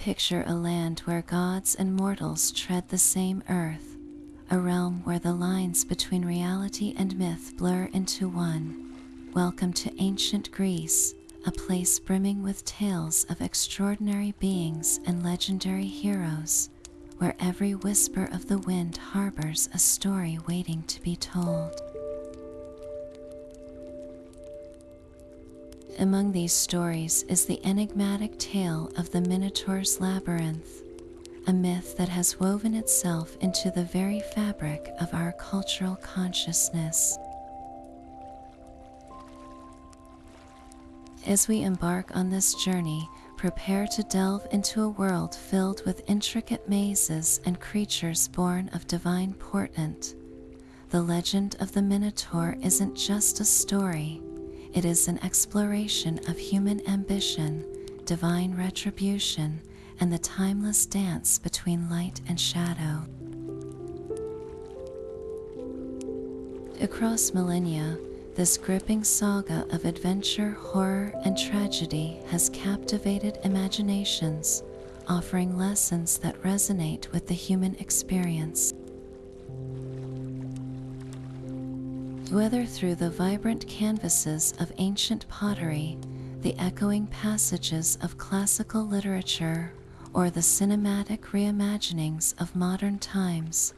picture a land where gods and mortals tread the same earth, a realm where the lines between reality and myth blur into one. Welcome to ancient Greece, a place brimming with tales of extraordinary beings and legendary heroes, where every whisper of the wind harbors a story waiting to be told. Among these stories is the enigmatic tale of the Minotaur's Labyrinth, a myth that has woven itself into the very fabric of our cultural consciousness. As we embark on this journey, prepare to delve into a world filled with intricate mazes and creatures born of divine portent. The legend of the Minotaur isn't just a story. It is an exploration of human ambition, divine retribution, and the timeless dance between light and shadow. Across millennia, this gripping saga of adventure, horror, and tragedy has captivated imaginations, offering lessons that resonate with the human experience. Whether through the vibrant canvases of ancient pottery, the echoing passages of classical literature, or the cinematic reimaginings of modern times,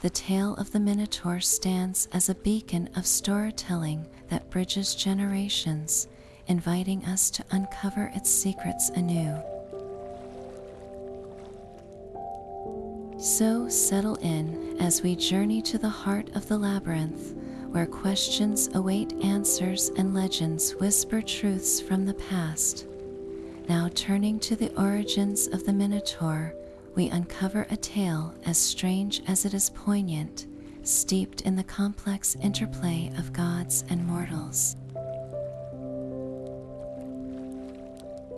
the tale of the Minotaur stands as a beacon of storytelling that bridges generations, inviting us to uncover its secrets anew. So settle in as we journey to the heart of the labyrinth, where questions await answers and legends whisper truths from the past. Now turning to the origins of the Minotaur, we uncover a tale as strange as it is poignant, steeped in the complex interplay of gods and mortals.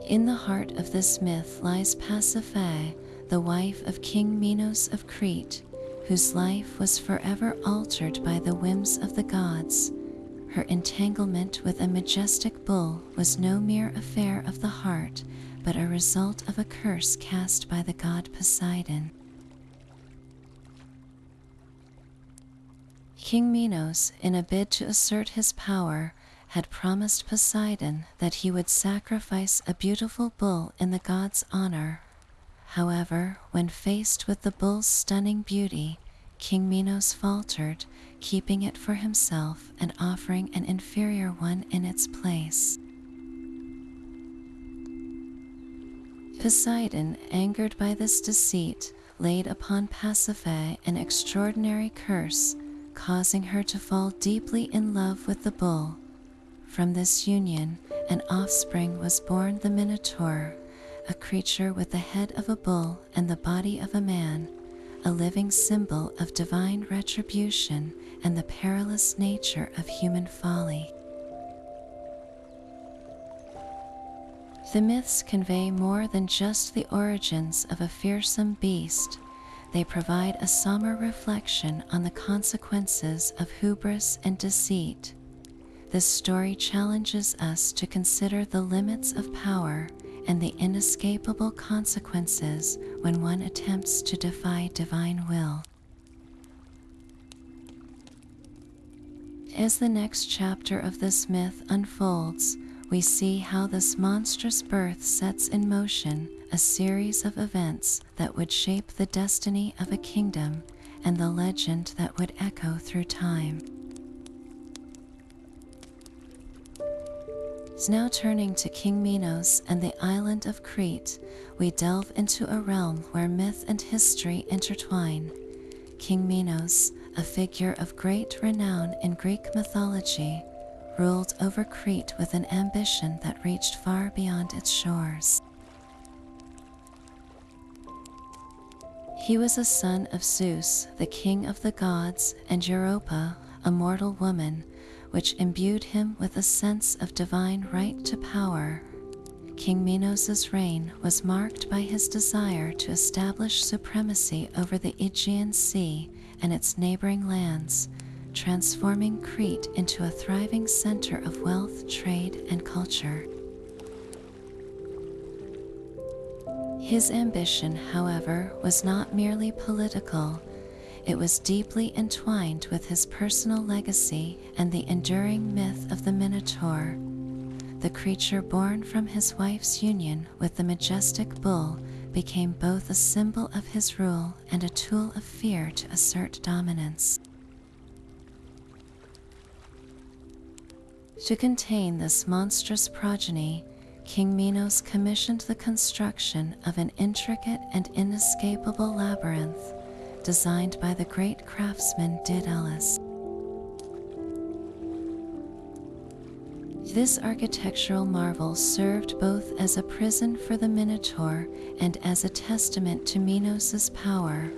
In the heart of this myth lies Pasiphae, the wife of King Minos of Crete, whose life was forever altered by the whims of the gods. Her entanglement with a majestic bull was no mere affair of the heart, but a result of a curse cast by the god Poseidon. King Minos, in a bid to assert his power, had promised Poseidon that he would sacrifice a beautiful bull in the god's honor. However, when faced with the bull's stunning beauty, King Minos faltered, keeping it for himself and offering an inferior one in its place. Poseidon, angered by this deceit, laid upon Pasiphae an extraordinary curse, causing her to fall deeply in love with the bull. From this union, an offspring was born, the Minotaur, a creature with the head of a bull and the body of a man, a living symbol of divine retribution and the perilous nature of human folly. The myths convey more than just the origins of a fearsome beast. They provide a somber reflection on the consequences of hubris and deceit. This story challenges us to consider the limits of power and the inescapable consequences when one attempts to defy divine will. As the next chapter of this myth unfolds, we see how this monstrous birth sets in motion a series of events that would shape the destiny of a kingdom and the legend that would echo through time. Now turning to King Minos and the island of Crete, we delve into a realm where myth and history intertwine. King Minos, a figure of great renown in Greek mythology, ruled over Crete with an ambition that reached far beyond its shores. He was a son of Zeus, the king of the gods, and Europa, a mortal woman, which imbued him with a sense of divine right to power. King Minos' reign was marked by his desire to establish supremacy over the Aegean Sea and its neighboring lands, transforming Crete into a thriving center of wealth, trade, and culture. His ambition, however, was not merely political. It was deeply entwined with his personal legacy and the enduring myth of the Minotaur. The creature born from his wife's union with the majestic bull became both a symbol of his rule and a tool of fear to assert dominance. To contain this monstrous progeny, King Minos commissioned the construction of an intricate and inescapable labyrinth designed by the great craftsman Daedalus. This architectural marvel served both as a prison for the Minotaur and as a testament to Minos' power.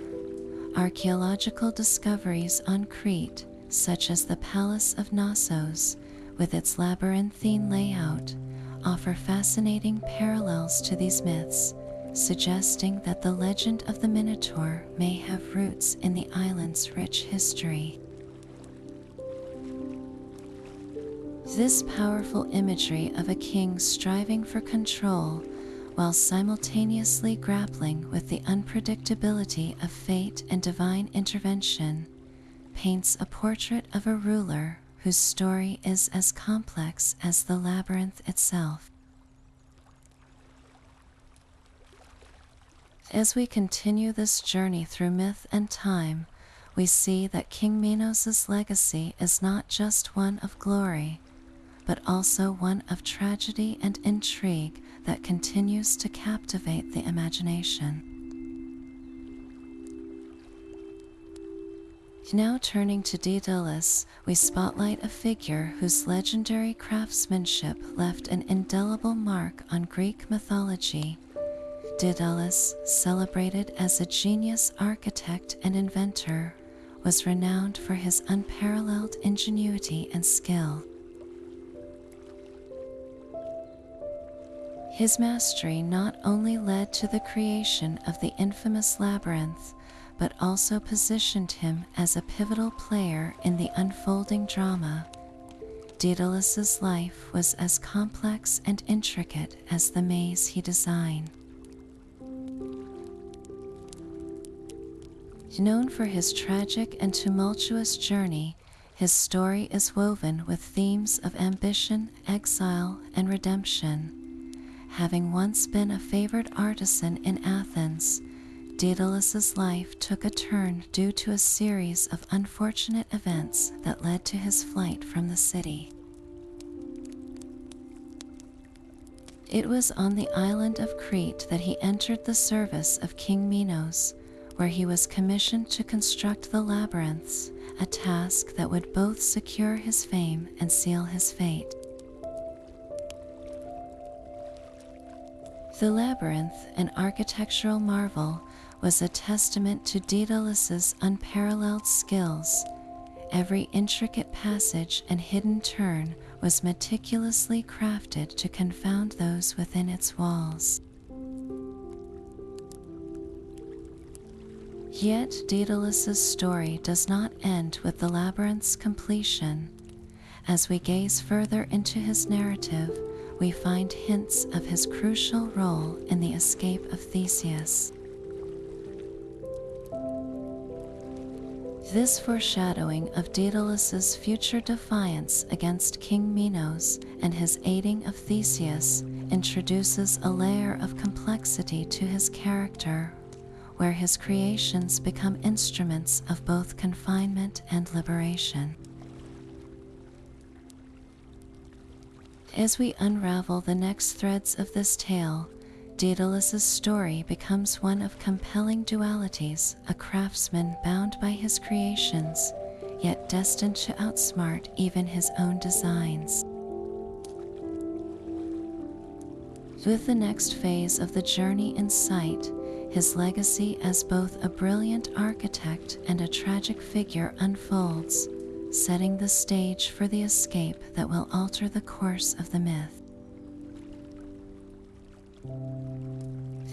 Archaeological discoveries on Crete, such as the Palace of Knossos, with its labyrinthine layout, offer fascinating parallels to these myths, suggesting that the legend of the Minotaur may have roots in the island's rich history. This powerful imagery of a king striving for control while simultaneously grappling with the unpredictability of fate and divine intervention paints a portrait of a ruler whose story is as complex as the labyrinth itself. As we continue this journey through myth and time, we see that King Minos' legacy is not just one of glory, but also one of tragedy and intrigue that continues to captivate the imagination. Now turning to Daedalus, we spotlight a figure whose legendary craftsmanship left an indelible mark on Greek mythology. Daedalus, celebrated as a genius architect and inventor, was renowned for his unparalleled ingenuity and skill. His mastery not only led to the creation of the infamous labyrinth, but also positioned him as a pivotal player in the unfolding drama. Daedalus' life was as complex and intricate as the maze he designed. Known for his tragic and tumultuous journey, his story is woven with themes of ambition, exile, and redemption. Having once been a favored artisan in Athens, Daedalus' life took a turn due to a series of unfortunate events that led to his flight from the city. It was on the island of Crete that he entered the service of King Minos, where he was commissioned to construct the labyrinths, a task that would both secure his fame and seal his fate. The labyrinth, an architectural marvel, was a testament to Daedalus' unparalleled skills. Every intricate passage and hidden turn was meticulously crafted to confound those within its walls. Yet Daedalus' story does not end with the labyrinth's completion. As we gaze further into his narrative, we find hints of his crucial role in the escape of Theseus. This foreshadowing of Daedalus' future defiance against King Minos and his aiding of Theseus introduces a layer of complexity to his character, where his creations become instruments of both confinement and liberation. As we unravel the next threads of this tale, Daedalus' story becomes one of compelling dualities, a craftsman bound by his creations, yet destined to outsmart even his own designs. With the next phase of the journey in sight, his legacy as both a brilliant architect and a tragic figure unfolds, setting the stage for the escape that will alter the course of the myth.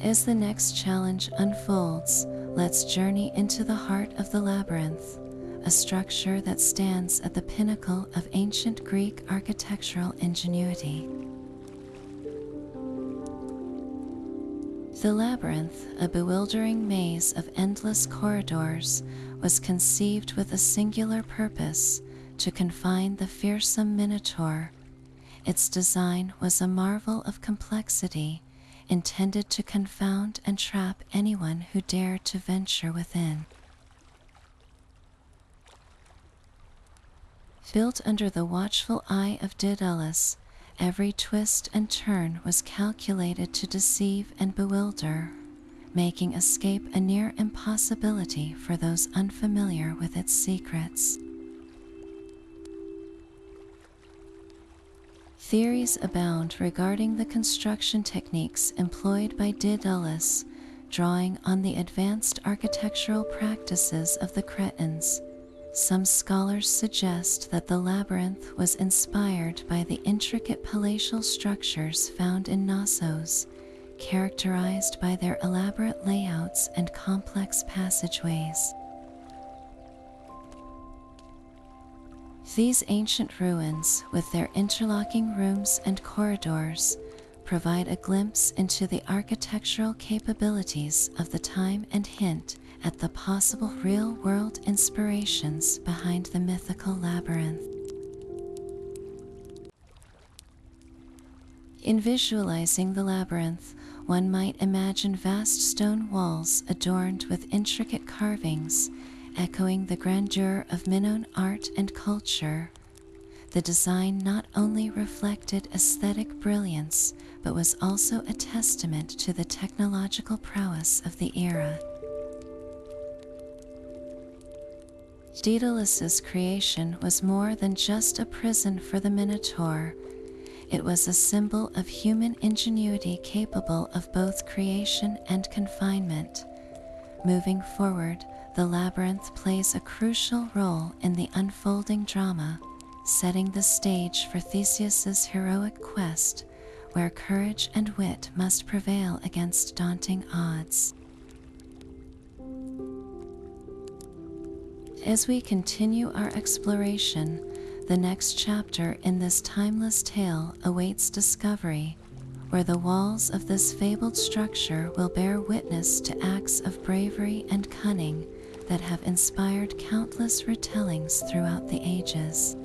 As the next challenge unfolds, let's journey into the heart of the labyrinth, a structure that stands at the pinnacle of ancient Greek architectural ingenuity. The labyrinth, a bewildering maze of endless corridors, was conceived with a singular purpose: to confine the fearsome Minotaur. Its design was a marvel of complexity, intended to confound and trap anyone who dared to venture within. Built under the watchful eye of Daedalus, every twist and turn was calculated to deceive and bewilder, making escape a near impossibility for those unfamiliar with its secrets. Theories abound regarding the construction techniques employed by Daedalus, drawing on the advanced architectural practices of the Cretans. Some scholars suggest that the labyrinth was inspired by the intricate palatial structures found in Knossos, characterized by their elaborate layouts and complex passageways. These ancient ruins, with their interlocking rooms and corridors, provide a glimpse into the architectural capabilities of the time and hint at the possible real-world inspirations behind the mythical labyrinth. In visualizing the labyrinth, one might imagine vast stone walls adorned with intricate carvings, echoing the grandeur of Minoan art and culture. The design not only reflected aesthetic brilliance, but was also a testament to the technological prowess of the era. Daedalus's creation was more than just a prison for the Minotaur. It was a symbol of human ingenuity capable of both creation and confinement. Moving forward, the labyrinth plays a crucial role in the unfolding drama, setting the stage for Theseus's heroic quest, where courage and wit must prevail against daunting odds. As we continue our exploration, the next chapter in this timeless tale awaits discovery, where the walls of this fabled structure will bear witness to acts of bravery and cunning that have inspired countless retellings throughout the ages.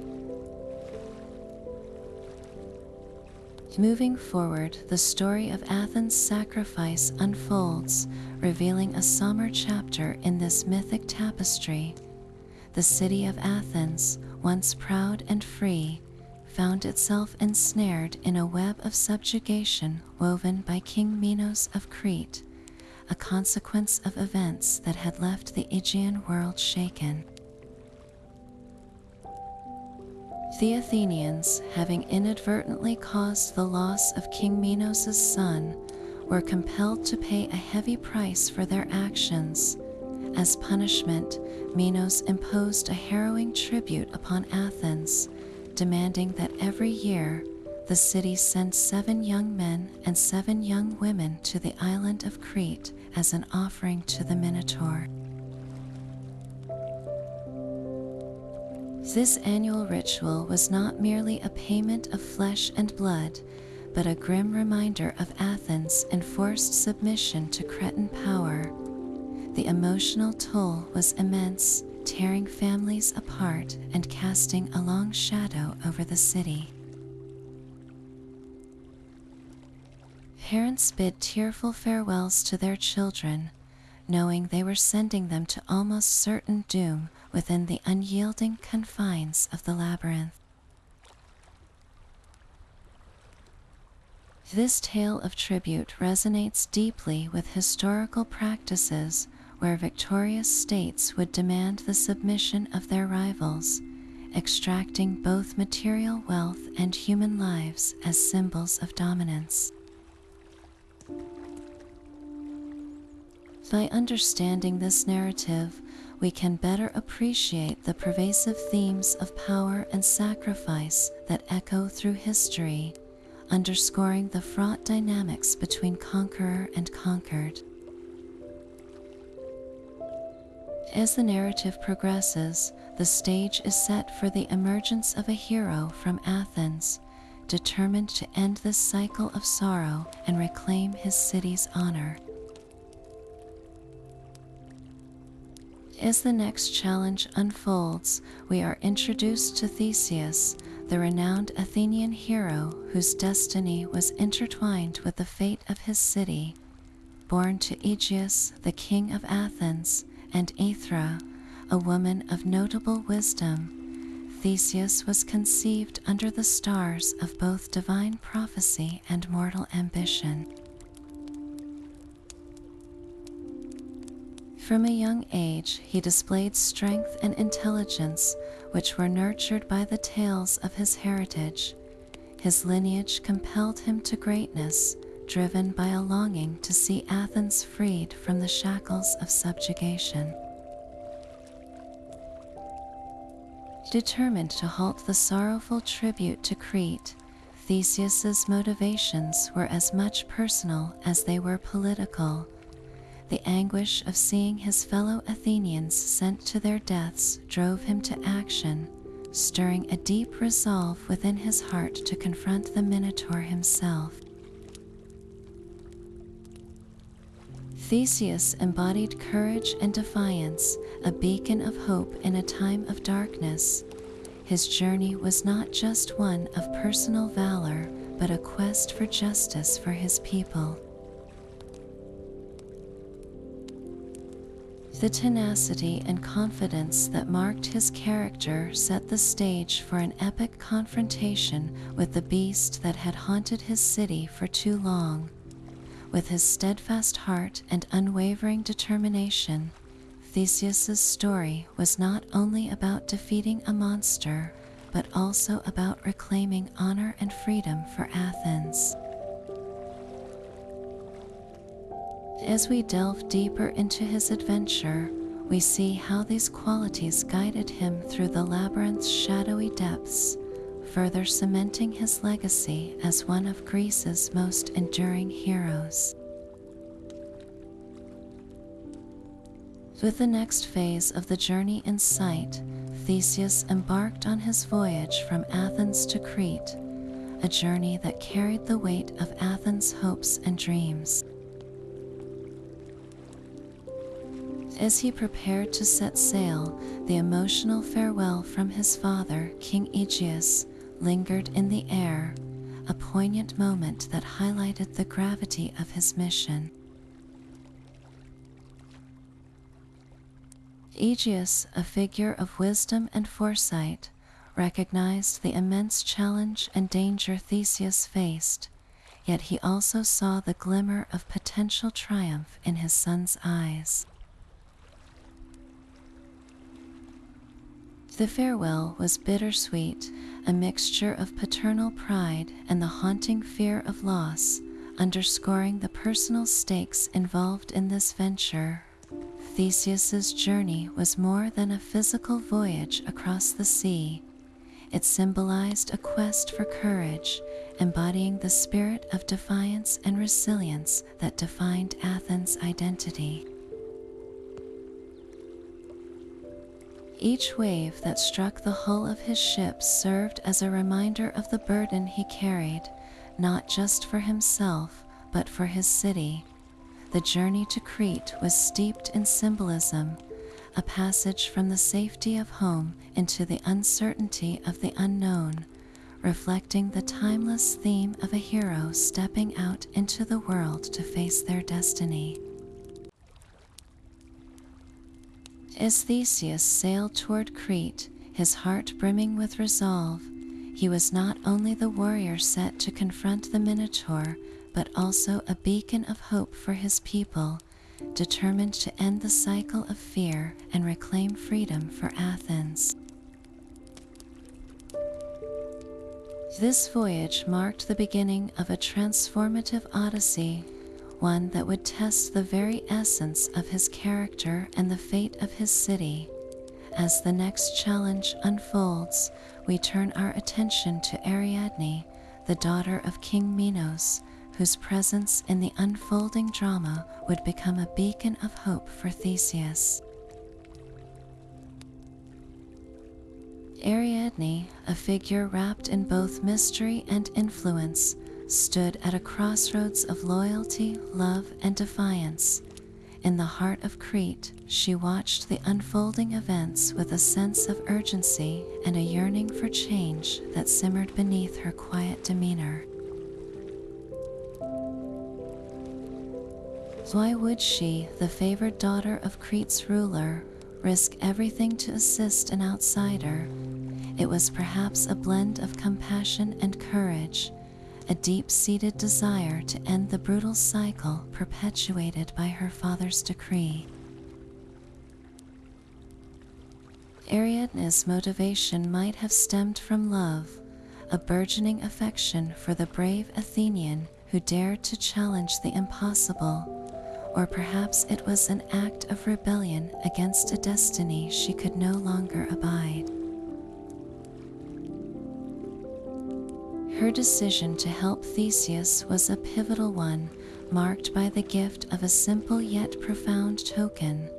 Moving forward, the story of Athens' sacrifice unfolds, revealing a somber chapter in this mythic tapestry. The city of Athens, once proud and free, found itself ensnared in a web of subjugation woven by King Minos of Crete, a consequence of events that had left the Aegean world shaken. The Athenians, having inadvertently caused the loss of King Minos' son, were compelled to pay a heavy price for their actions. As punishment, Minos imposed a harrowing tribute upon Athens, demanding that every year the city send 7 young men and 7 young women to the island of Crete as an offering to the Minotaur. This annual ritual was not merely a payment of flesh and blood, but a grim reminder of Athens' enforced submission to Cretan power. The emotional toll was immense, tearing families apart and casting a long shadow over the city. Parents bid tearful farewells to their children, knowing they were sending them to almost certain doom within the unyielding confines of the labyrinth. This tale of tribute resonates deeply with historical practices where victorious states would demand the submission of their rivals, extracting both material wealth and human lives as symbols of dominance. By understanding this narrative, we can better appreciate the pervasive themes of power and sacrifice that echo through history, underscoring the fraught dynamics between conqueror and conquered. As the narrative progresses, the stage is set for the emergence of a hero from Athens, determined to end this cycle of sorrow and reclaim his city's honor. As the next challenge unfolds, we are introduced to Theseus, the renowned Athenian hero whose destiny was intertwined with the fate of his city. Born to Aegeus, the king of Athens, and Aethra, a woman of notable wisdom, Theseus was conceived under the stars of both divine prophecy and mortal ambition. From a young age, he displayed strength and intelligence, which were nurtured by the tales of his heritage. His lineage compelled him to greatness, driven by a longing to see Athens freed from the shackles of subjugation. Determined to halt the sorrowful tribute to Crete, Theseus's motivations were as much personal as they were political. The anguish of seeing his fellow Athenians sent to their deaths drove him to action, stirring a deep resolve within his heart to confront the Minotaur himself. Theseus embodied courage and defiance, a beacon of hope in a time of darkness. His journey was not just one of personal valor, but a quest for justice for his people. The tenacity and confidence that marked his character set the stage for an epic confrontation with the beast that had haunted his city for too long. With his steadfast heart and unwavering determination, Theseus's story was not only about defeating a monster, but also about reclaiming honor and freedom for Athens. As we delve deeper into his adventure, we see how these qualities guided him through the labyrinth's shadowy depths, further cementing his legacy as one of Greece's most enduring heroes. With the next phase of the journey in sight, Theseus embarked on his voyage from Athens to Crete, a journey that carried the weight of Athens' hopes and dreams. As he prepared to set sail, the emotional farewell from his father, King Aegeus, lingered in the air, a poignant moment that highlighted the gravity of his mission. Aegeus, a figure of wisdom and foresight, recognized the immense challenge and danger Theseus faced, yet he also saw the glimmer of potential triumph in his son's eyes. The farewell was bittersweet, a mixture of paternal pride and the haunting fear of loss, underscoring the personal stakes involved in this venture. Theseus's journey was more than a physical voyage across the sea. It symbolized a quest for courage, embodying the spirit of defiance and resilience that defined Athens' identity. Each wave that struck the hull of his ship served as a reminder of the burden he carried, not just for himself, but for his city. The journey to Crete was steeped in symbolism, a passage from the safety of home into the uncertainty of the unknown, reflecting the timeless theme of a hero stepping out into the world to face their destiny. As Theseus sailed toward Crete, his heart brimming with resolve, he was not only the warrior set to confront the Minotaur, but also a beacon of hope for his people, determined to end the cycle of fear and reclaim freedom for Athens. This voyage marked the beginning of a transformative odyssey, one that would test the very essence of his character and the fate of his city. As the next challenge unfolds, we turn our attention to Ariadne, the daughter of King Minos, whose presence in the unfolding drama would become a beacon of hope for Theseus. Ariadne, a figure wrapped in both mystery and influence, stood at a crossroads of loyalty, love, and defiance. in the heart of Crete, she watched the unfolding events with a sense of urgency and a yearning for change that simmered beneath her quiet demeanor. Why would she, the favored daughter of Crete's ruler, risk everything to assist an outsider? It was perhaps a blend of compassion and courage, a deep-seated desire to end the brutal cycle perpetuated by her father's decree. Ariadne's motivation might have stemmed from love, a burgeoning affection for the brave Athenian who dared to challenge the impossible, or perhaps it was an act of rebellion against a destiny she could no longer abide. Her decision to help Theseus was a pivotal one, marked by the gift of a simple yet profound token,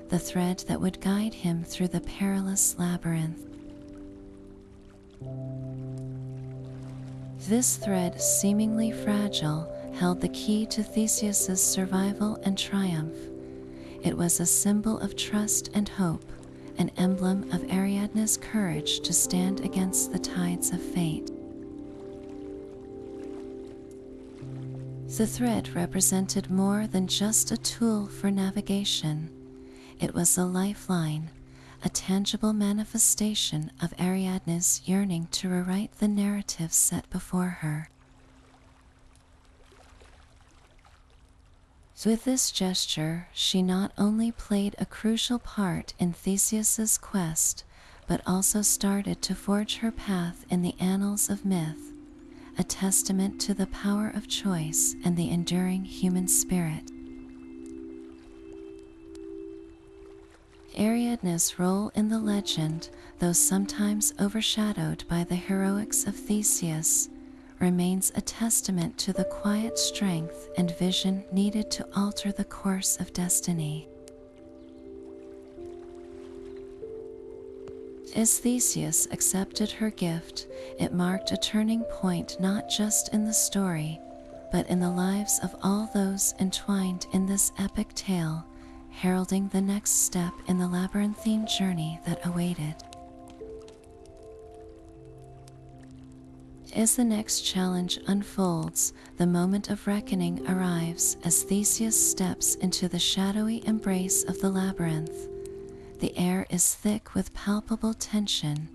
the thread that would guide him through the perilous labyrinth. This thread, seemingly fragile, held the key to Theseus's survival and triumph. It was a symbol of trust and hope, an emblem of Ariadne's courage to stand against the tides of fate. The thread represented more than just a tool for navigation. It was a lifeline, a tangible manifestation of Ariadne's yearning to rewrite the narrative set before her. With this gesture, she not only played a crucial part in Theseus's quest, but also started to forge her path in the annals of myth, a testament to the power of choice and the enduring human spirit. Ariadne's role in the legend, though sometimes overshadowed by the heroics of Theseus, remains a testament to the quiet strength and vision needed to alter the course of destiny. As Theseus accepted her gift, it marked a turning point not just in the story, but in the lives of all those entwined in this epic tale, heralding the next step in the labyrinthine journey that awaited. As the next challenge unfolds, the moment of reckoning arrives as Theseus steps into the shadowy embrace of the labyrinth. The air is thick with palpable tension,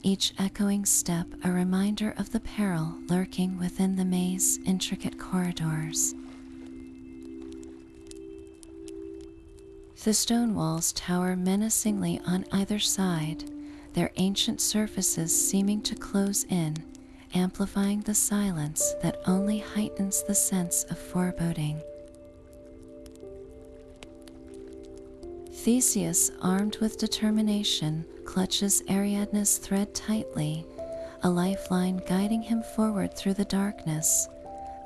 each echoing step a reminder of the peril lurking within the maze's intricate corridors. The stone walls tower menacingly on either side, their ancient surfaces seeming to close in, amplifying the silence that only heightens the sense of foreboding. Theseus, armed with determination, clutches Ariadne's thread tightly, a lifeline guiding him forward through the darkness.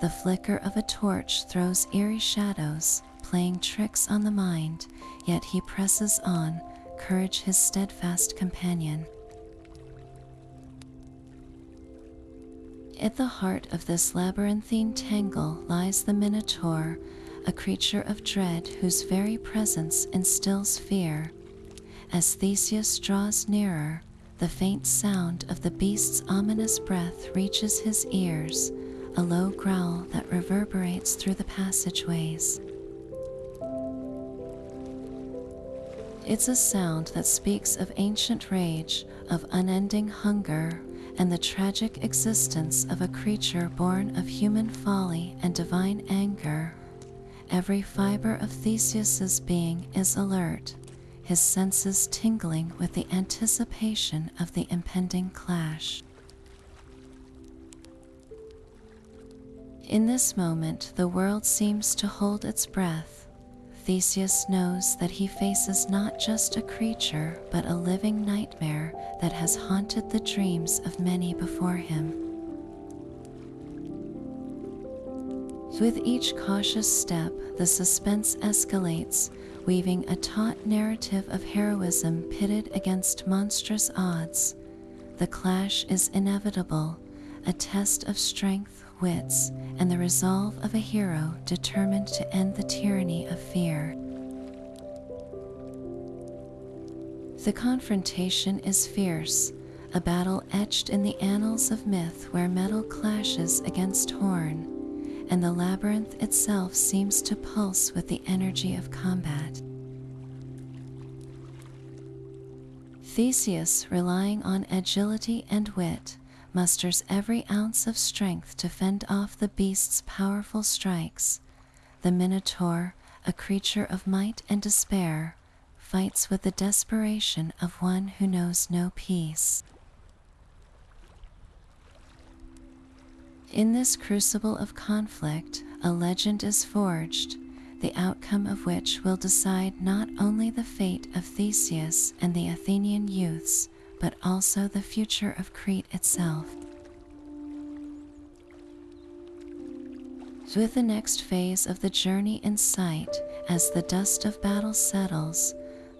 The flicker of a torch throws eerie shadows, playing tricks on the mind, yet he presses on, courage his steadfast companion. At the heart of this labyrinthine tangle lies the Minotaur, a creature of dread whose very presence instills fear. As Theseus draws nearer, the faint sound of the beast's ominous breath reaches his ears, a low growl that reverberates through the passageways. It's a sound that speaks of ancient rage, of unending hunger, and the tragic existence of a creature born of human folly and divine anger. Every fiber of Theseus's being is alert, his senses tingling with the anticipation of the impending clash. In this moment, the world seems to hold its breath. Theseus knows that he faces not just a creature, but a living nightmare that has haunted the dreams of many before him. With each cautious step, the suspense escalates, weaving a taut narrative of heroism pitted against monstrous odds. The clash is inevitable, a test of strength, wits, and the resolve of a hero determined to end the tyranny of fear. The confrontation is fierce, a battle etched in the annals of myth where metal clashes against horn, and the labyrinth itself seems to pulse with the energy of combat. Theseus, relying on agility and wit, musters every ounce of strength to fend off the beast's powerful strikes. The Minotaur, a creature of might and despair, fights with the desperation of one who knows no peace. In this crucible of conflict, a legend is forged, the outcome of which will decide not only the fate of Theseus and the Athenian youths, but also the future of Crete itself. With the next phase of the journey in sight, as the dust of battle settles,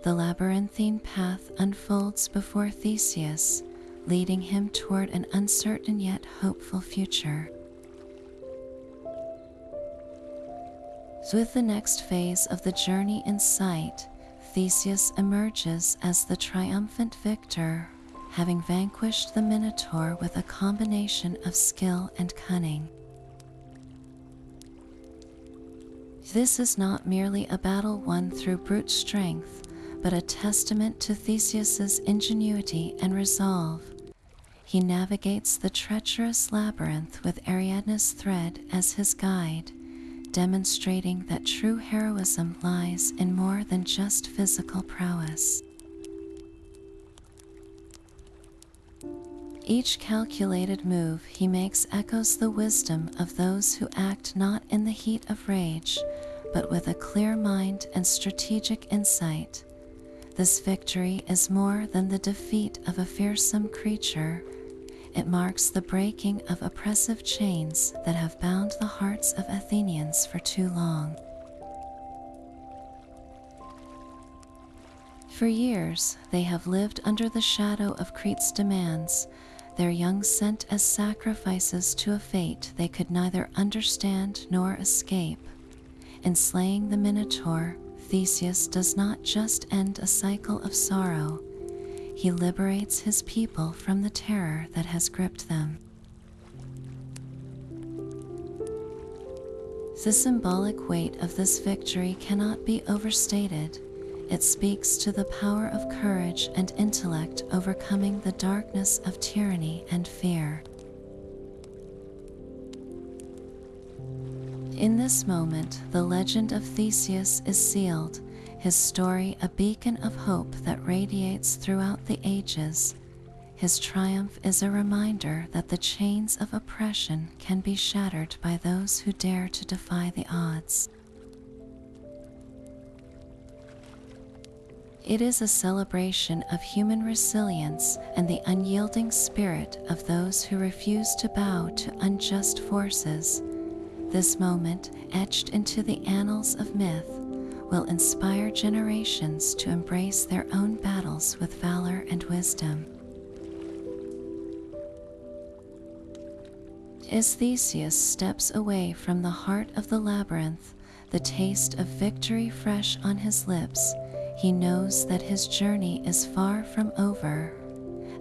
the labyrinthine path unfolds before Theseus, leading him toward an uncertain yet hopeful future. With the next phase of the journey in sight, Theseus emerges as the triumphant victor, having vanquished the Minotaur with a combination of skill and cunning. This is not merely a battle won through brute strength, but a testament to Theseus's ingenuity and resolve. He navigates the treacherous labyrinth with Ariadne's thread as his guide, demonstrating that true heroism lies in more than just physical prowess. Each calculated move he makes echoes the wisdom of those who act not in the heat of rage, but with a clear mind and strategic insight. This victory is more than the defeat of a fearsome creature. It marks the breaking of oppressive chains that have bound the hearts of Athenians for too long. For years, they have lived under the shadow of Crete's demands, their young sent as sacrifices to a fate they could neither understand nor escape. In slaying the Minotaur, Theseus does not just end a cycle of sorrow. He liberates his people from the terror that has gripped them. The symbolic weight of this victory cannot be overstated. It speaks to the power of courage and intellect overcoming the darkness of tyranny and fear. In this moment, the legend of Theseus is sealed, his story a beacon of hope that radiates throughout the ages. His triumph is a reminder that the chains of oppression can be shattered by those who dare to defy the odds. It is a celebration of human resilience and the unyielding spirit of those who refuse to bow to unjust forces. This moment, etched into the annals of myth, will inspire generations to embrace their own battles with valor and wisdom. As Theseus steps away from the heart of the labyrinth, the taste of victory fresh on his lips, he knows that his journey is far from over.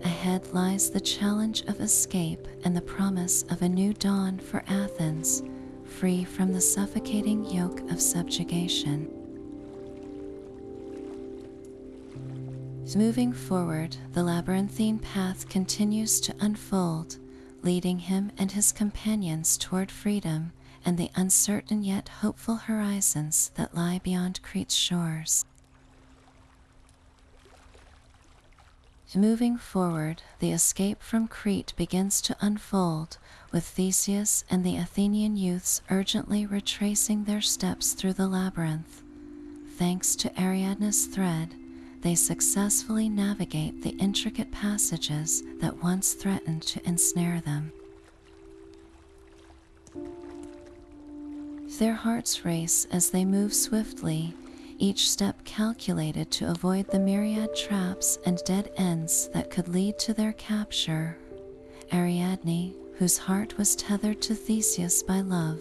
Ahead lies the challenge of escape and the promise of a new dawn for Athens, free from the suffocating yoke of subjugation. Moving forward, the labyrinthine path continues to unfold, leading him and his companions toward freedom and the uncertain yet hopeful horizons that lie beyond Crete's shores. Moving forward, the escape from Crete begins to unfold, with Theseus and the Athenian youths urgently retracing their steps through the labyrinth. Thanks to Ariadne's thread, they successfully navigate the intricate passages that once threatened to ensnare them. Their hearts race as they move swiftly, each step calculated to avoid the myriad traps and dead ends that could lead to their capture. Ariadne, whose heart was tethered to Theseus by love,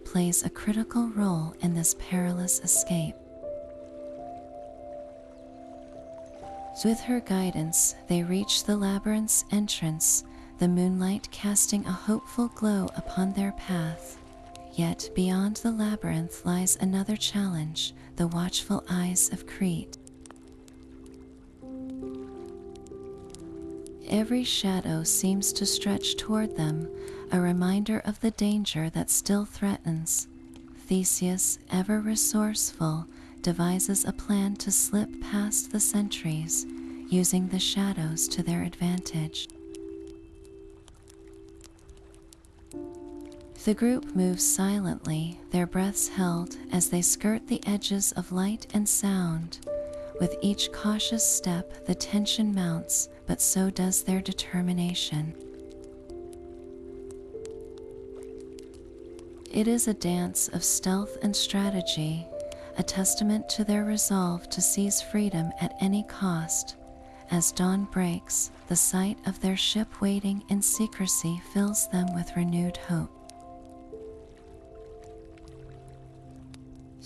plays a critical role in this perilous escape. With her guidance, they reach the labyrinth's entrance, the moonlight casting a hopeful glow upon their path. Yet beyond the labyrinth lies another challenge, the watchful eyes of Crete. Every shadow seems to stretch toward them, a reminder of the danger that still threatens. Theseus, ever resourceful, devises a plan to slip past the sentries, using the shadows to their advantage. The group moves silently, their breaths held as they skirt the edges of light and sound. With each cautious step, the tension mounts, but so does their determination. It is a dance of stealth and strategy, a testament to their resolve to seize freedom at any cost. As dawn breaks, the sight of their ship waiting in secrecy fills them with renewed hope.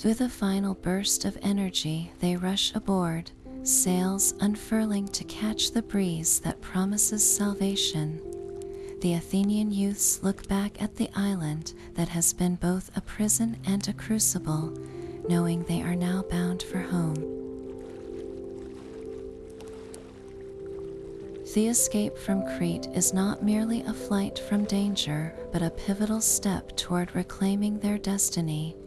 With a final burst of energy, they rush aboard, sails unfurling to catch the breeze that promises salvation. The Athenian youths look back at the island that has been both a prison and a crucible, knowing they are now bound for home. The escape from Crete is not merely a flight from danger, but a pivotal step toward reclaiming their destiny.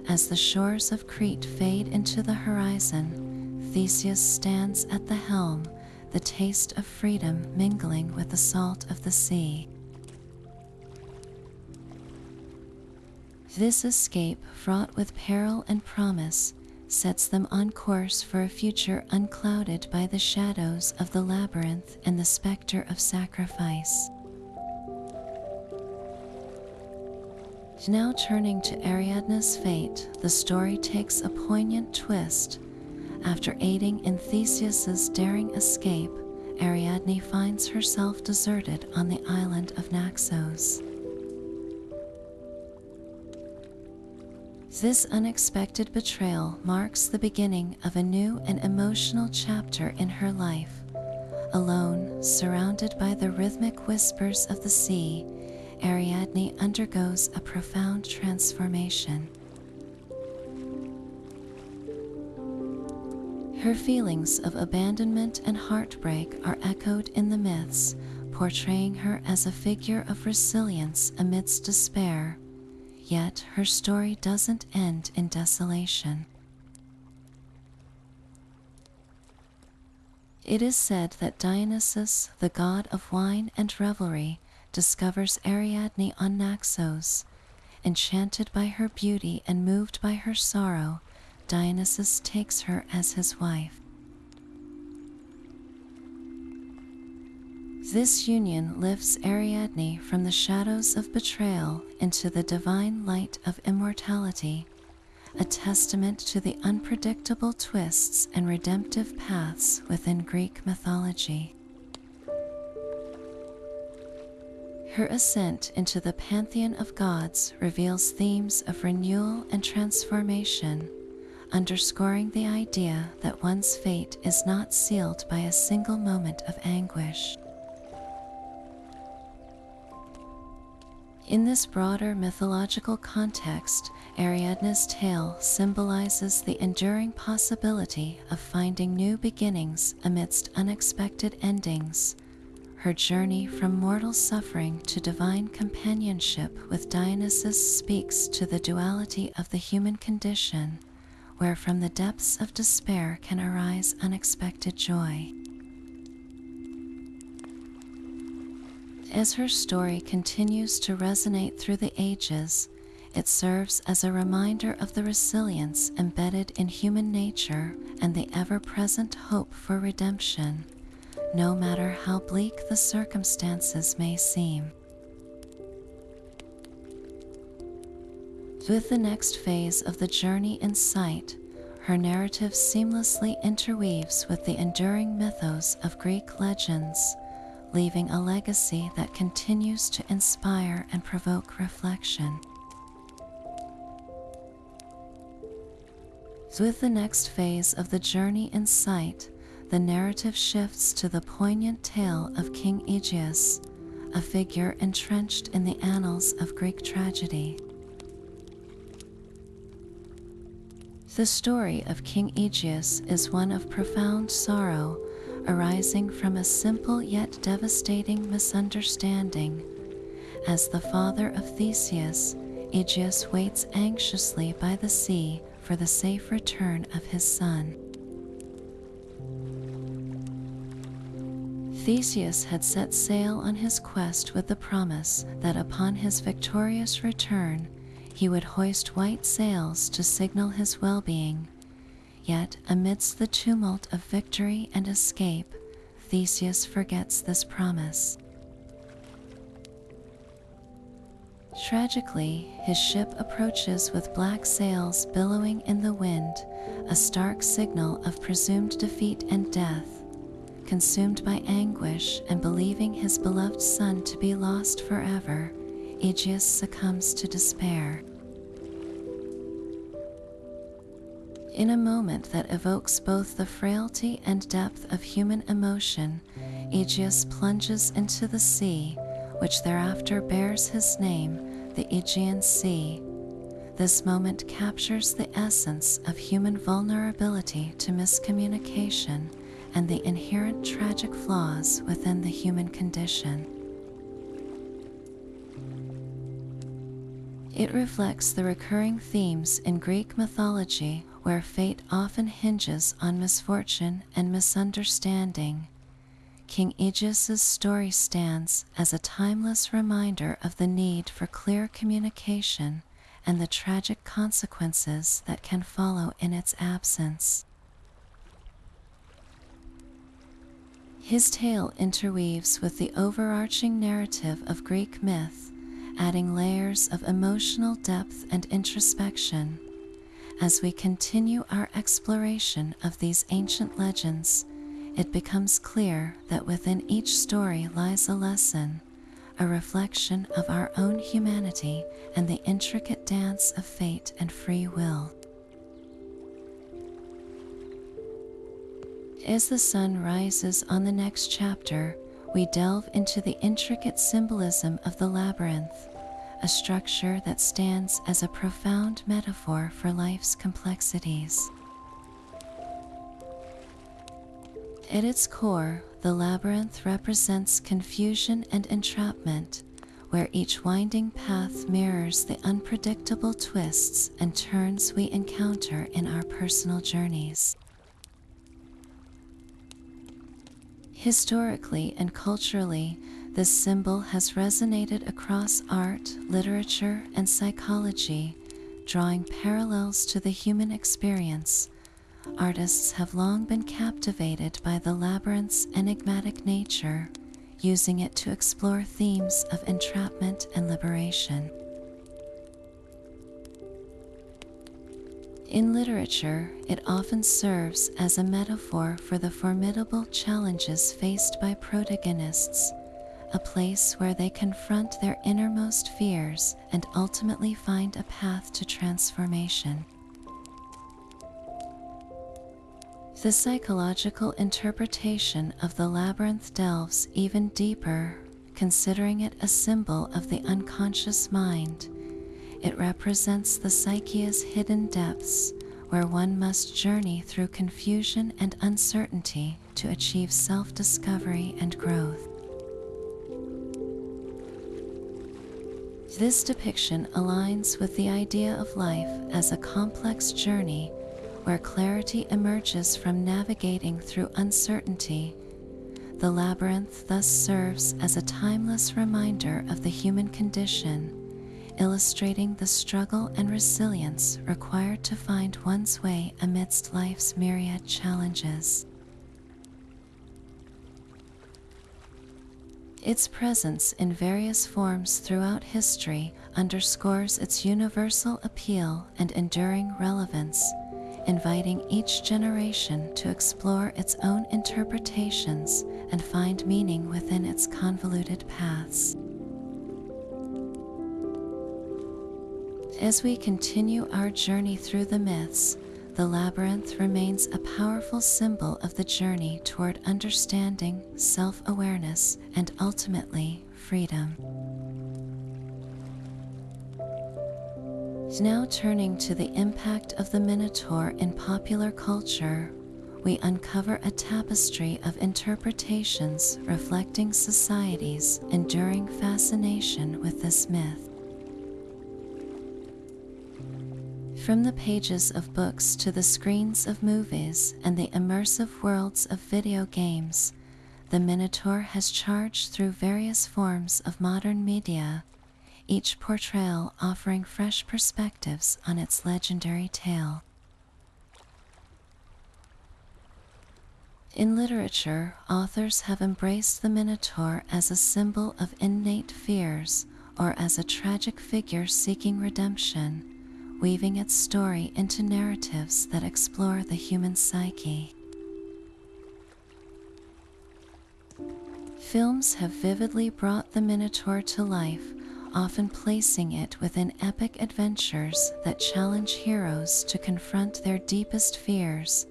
As the shores of Crete fade into the horizon, Theseus stands at the helm, the taste of freedom mingling with the salt of the sea. This escape, fraught with peril and promise, sets them on course for a future unclouded by the shadows of the labyrinth and the specter of sacrifice. Now turning to Ariadne's fate, the story takes a poignant twist. After aiding in Theseus's daring escape, Ariadne finds herself deserted on the island of Naxos. This unexpected betrayal marks the beginning of a new and emotional chapter in her life. Alone, surrounded by the rhythmic whispers of the sea, Ariadne undergoes a profound transformation. Her feelings of abandonment and heartbreak are echoed in the myths, portraying her as a figure of resilience amidst despair. Yet her story doesn't end in desolation. It is said that Dionysus, the god of wine and revelry, discovers Ariadne on Naxos. Enchanted by her beauty and moved by her sorrow, Dionysus takes her as his wife. This union lifts Ariadne from the shadows of betrayal into the divine light of immortality, a testament to the unpredictable twists and redemptive paths within Greek mythology. Her ascent into the pantheon of gods reveals themes of renewal and transformation, underscoring the idea that one's fate is not sealed by a single moment of anguish. In this broader mythological context, Ariadne's tale symbolizes the enduring possibility of finding new beginnings amidst unexpected endings. Her journey from mortal suffering to divine companionship with Dionysus speaks to the duality of the human condition, where from the depths of despair can arise unexpected joy. As her story continues to resonate through the ages, it serves as a reminder of the resilience embedded in human nature and the ever-present hope for redemption, no matter how bleak the circumstances may seem. With the next phase of the journey in sight, her narrative seamlessly interweaves with the enduring mythos of Greek legends, leaving a legacy that continues to inspire and provoke reflection. With the next phase of the journey in sight, the narrative shifts to the poignant tale of King Aegeus, a figure entrenched in the annals of Greek tragedy. The story of King Aegeus is one of profound sorrow, arising from a simple yet devastating misunderstanding. As the father of Theseus, Aegeus waits anxiously by the sea for the safe return of his son. Theseus had set sail on his quest with the promise that upon his victorious return, he would hoist white sails to signal his well-being. Yet, amidst the tumult of victory and escape, Theseus forgets this promise. Tragically, his ship approaches with black sails billowing in the wind, a stark signal of presumed defeat and death. Consumed by anguish and believing his beloved son to be lost forever, Aegeus succumbs to despair. In a moment that evokes both the frailty and depth of human emotion, Aegeus plunges into the sea, which thereafter bears his name, the Aegean Sea. This moment captures the essence of human vulnerability to miscommunication and the inherent tragic flaws within the human condition. It reflects the recurring themes in Greek mythology, where fate often hinges on misfortune and misunderstanding. King Aegeus's story stands as a timeless reminder of the need for clear communication and the tragic consequences that can follow in its absence. His tale interweaves with the overarching narrative of Greek myth, adding layers of emotional depth and introspection. As we continue our exploration of these ancient legends, it becomes clear that within each story lies a lesson, a reflection of our own humanity and the intricate dance of fate and free will. As the sun rises on the next chapter, we delve into the intricate symbolism of the labyrinth, a structure that stands as a profound metaphor for life's complexities. At its core, the labyrinth represents confusion and entrapment, where each winding path mirrors the unpredictable twists and turns we encounter in our personal journeys. Historically and culturally, this symbol has resonated across art, literature, and psychology, drawing parallels to the human experience. Artists have long been captivated by the labyrinth's enigmatic nature, using it to explore themes of entrapment and liberation. In literature, it often serves as a metaphor for the formidable challenges faced by protagonists, a place where they confront their innermost fears and ultimately find a path to transformation. The psychological interpretation of the labyrinth delves even deeper, considering it a symbol of the unconscious mind. It represents the psyche's hidden depths, where one must journey through confusion and uncertainty to achieve self-discovery and growth. This depiction aligns with the idea of life as a complex journey, where clarity emerges from navigating through uncertainty. The labyrinth thus serves as a timeless reminder of the human condition, illustrating the struggle and resilience required to find one's way amidst life's myriad challenges. Its presence in various forms throughout history underscores its universal appeal and enduring relevance, inviting each generation to explore its own interpretations and find meaning within its convoluted paths. As we continue our journey through the myths, the labyrinth remains a powerful symbol of the journey toward understanding, self-awareness, and ultimately, freedom. Now turning to the impact of the Minotaur in popular culture, we uncover a tapestry of interpretations reflecting society's enduring fascination with this myth. From the pages of books to the screens of movies and the immersive worlds of video games, the Minotaur has charged through various forms of modern media, each portrayal offering fresh perspectives on its legendary tale. In literature, authors have embraced the Minotaur as a symbol of innate fears or as a tragic figure seeking redemption, weaving its story into narratives that explore the human psyche. Films have vividly brought the Minotaur to life, often placing it within epic adventures that challenge heroes to confront their deepest fears.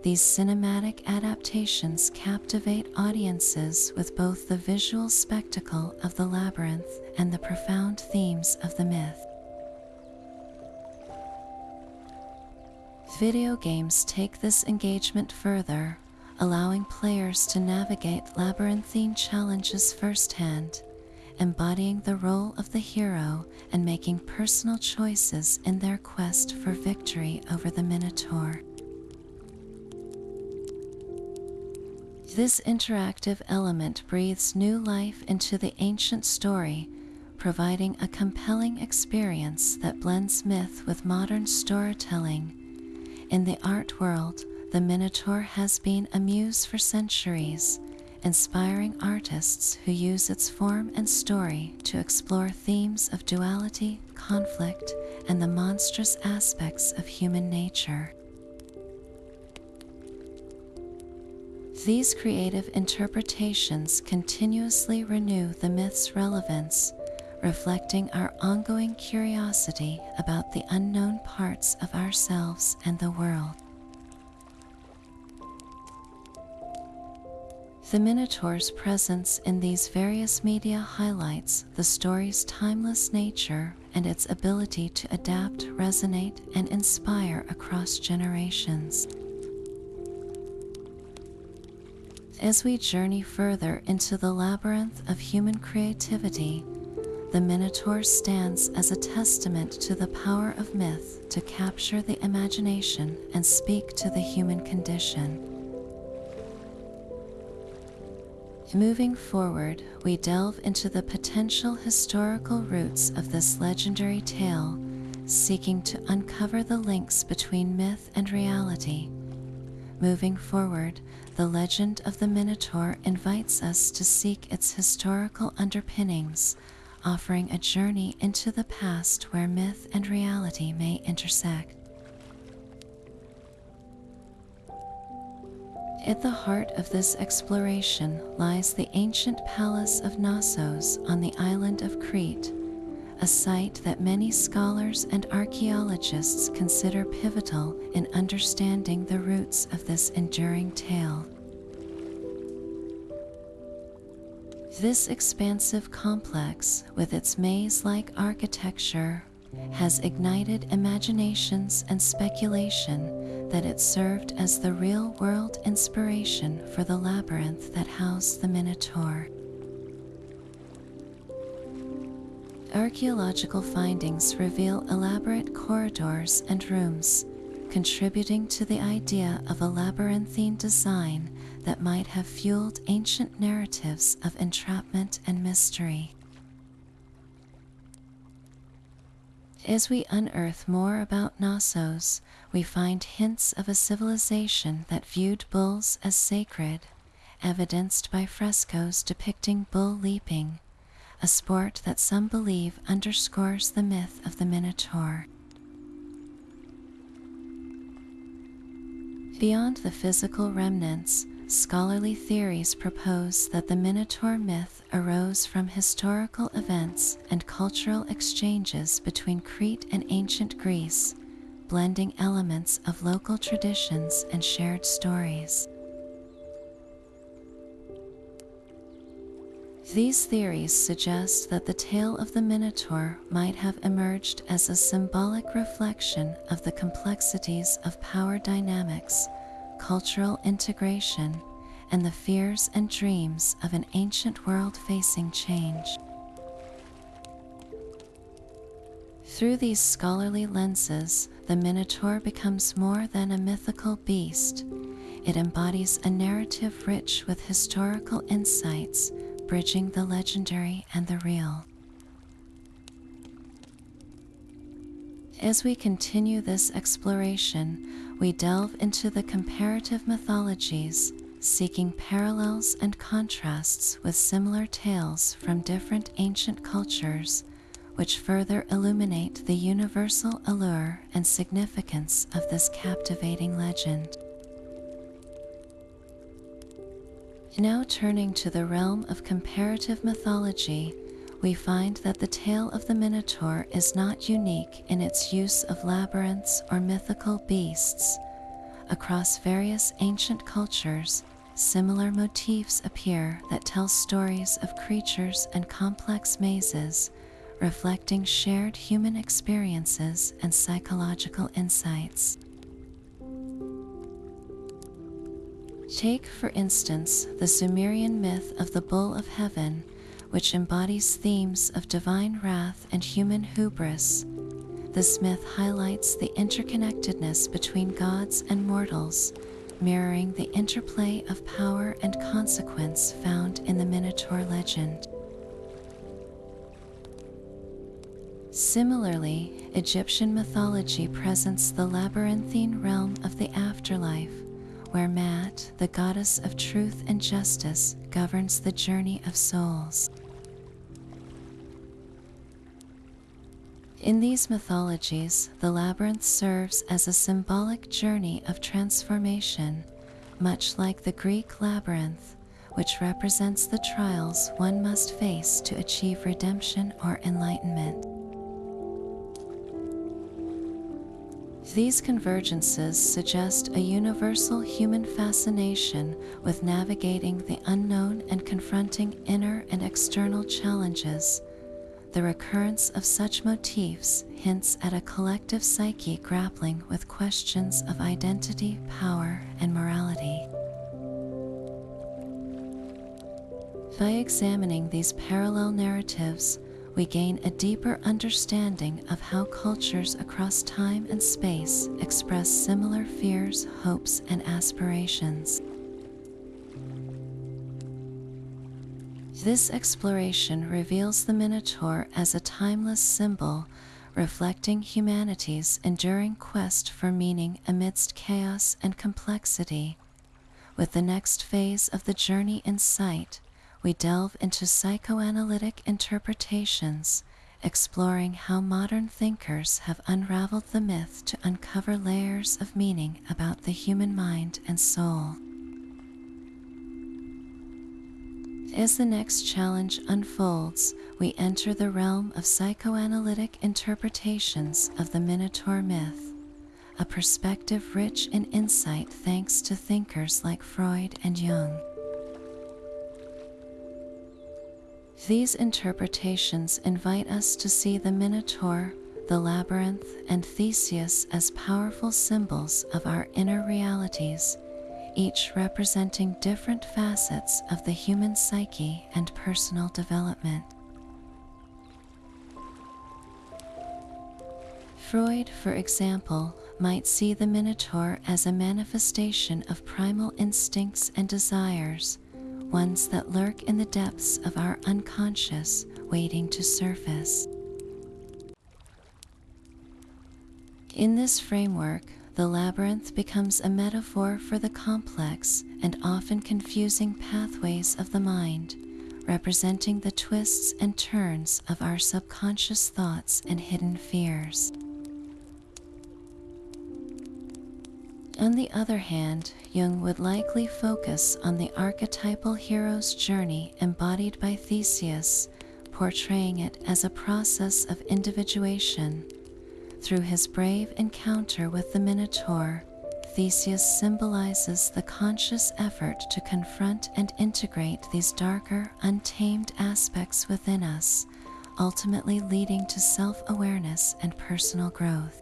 These cinematic adaptations captivate audiences with both the visual spectacle of the labyrinth and the profound themes of the myth. Video games take this engagement further, allowing players to navigate labyrinthine challenges firsthand, embodying the role of the hero and making personal choices in their quest for victory over the Minotaur. This interactive element breathes new life into the ancient story, providing a compelling experience that blends myth with modern storytelling. In the art world, the Minotaur has been a muse for centuries, inspiring artists who use its form and story to explore themes of duality, conflict, and the monstrous aspects of human nature. These creative interpretations continuously renew the myth's relevance, reflecting our ongoing curiosity about the unknown parts of ourselves and the world. The Minotaur's presence in these various media highlights the story's timeless nature and its ability to adapt, resonate, and inspire across generations. As we journey further into the labyrinth of human creativity, the Minotaur stands as a testament to the power of myth to capture the imagination and speak to the human condition. Moving forward, we delve into the potential historical roots of this legendary tale, seeking to uncover the links between myth and reality. Moving forward, the legend of the Minotaur invites us to seek its historical underpinnings, offering a journey into the past where myth and reality may intersect. At the heart of this exploration lies the ancient palace of Knossos on the island of Crete, a site that many scholars and archaeologists consider pivotal in understanding the roots of this enduring tale. This expansive complex, with its maze-like architecture, has ignited imaginations and speculation that it served as the real-world inspiration for the labyrinth that housed the Minotaur. Archaeological findings reveal elaborate corridors and rooms, contributing to the idea of a labyrinthine design that might have fueled ancient narratives of entrapment and mystery. As we unearth more about Knossos, we find hints of a civilization that viewed bulls as sacred, evidenced by frescoes depicting bull leaping, a sport that some believe underscores the myth of the Minotaur. Beyond the physical remnants, scholarly theories propose that the Minotaur myth arose from historical events and cultural exchanges between Crete and ancient Greece, blending elements of local traditions and shared stories. These theories suggest that the tale of the Minotaur might have emerged as a symbolic reflection of the complexities of power dynamics, cultural integration, and the fears and dreams of an ancient world facing change. Through these scholarly lenses, the Minotaur becomes more than a mythical beast. It embodies a narrative rich with historical insights, bridging the legendary and the real. As we continue this exploration, we delve into the comparative mythologies, seeking parallels and contrasts with similar tales from different ancient cultures, which further illuminate the universal allure and significance of this captivating legend. Now turning to the realm of comparative mythology, we find that the tale of the Minotaur is not unique in its use of labyrinths or mythical beasts. Across various ancient cultures, similar motifs appear that tell stories of creatures and complex mazes, reflecting shared human experiences and psychological insights. Take, for instance, the Sumerian myth of the Bull of Heaven, which embodies themes of divine wrath and human hubris. This myth highlights the interconnectedness between gods and mortals, mirroring the interplay of power and consequence found in the Minotaur legend. Similarly, Egyptian mythology presents the labyrinthine realm of the afterlife, where Maat, the goddess of truth and justice, governs the journey of souls. In these mythologies, the labyrinth serves as a symbolic journey of transformation, much like the Greek labyrinth, which represents the trials one must face to achieve redemption or enlightenment. These convergences suggest a universal human fascination with navigating the unknown and confronting inner and external challenges. The recurrence of such motifs hints at a collective psyche grappling with questions of identity, power, and morality. By examining these parallel narratives, we gain a deeper understanding of how cultures across time and space express similar fears, hopes, and aspirations. This exploration reveals the Minotaur as a timeless symbol, reflecting humanity's enduring quest for meaning amidst chaos and complexity. With the next phase of the journey in sight, we delve into psychoanalytic interpretations, exploring how modern thinkers have unraveled the myth to uncover layers of meaning about the human mind and soul. As the next challenge unfolds, we enter the realm of psychoanalytic interpretations of the Minotaur myth, a perspective rich in insight thanks to thinkers like Freud and Jung. These interpretations invite us to see the Minotaur, the labyrinth, and Theseus as powerful symbols of our inner realities, each representing different facets of the human psyche and personal development. Freud, for example, might see the Minotaur as a manifestation of primal instincts and desires, ones that lurk in the depths of our unconscious, waiting to surface. In this framework, the labyrinth becomes a metaphor for the complex and often confusing pathways of the mind, representing the twists and turns of our subconscious thoughts and hidden fears. On the other hand, Jung would likely focus on the archetypal hero's journey embodied by Theseus, portraying it as a process of individuation. Through his brave encounter with the Minotaur, Theseus symbolizes the conscious effort to confront and integrate these darker, untamed aspects within us, ultimately leading to self-awareness and personal growth.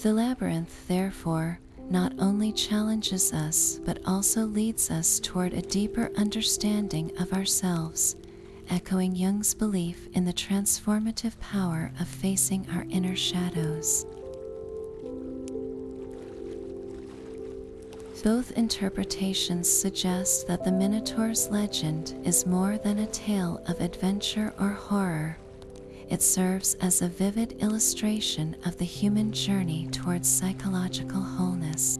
The labyrinth, therefore, not only challenges us but also leads us toward a deeper understanding of ourselves, echoing Jung's belief in the transformative power of facing our inner shadows. Both interpretations suggest that the Minotaur's legend is more than a tale of adventure or horror. It serves as a vivid illustration of the human journey towards psychological wholeness.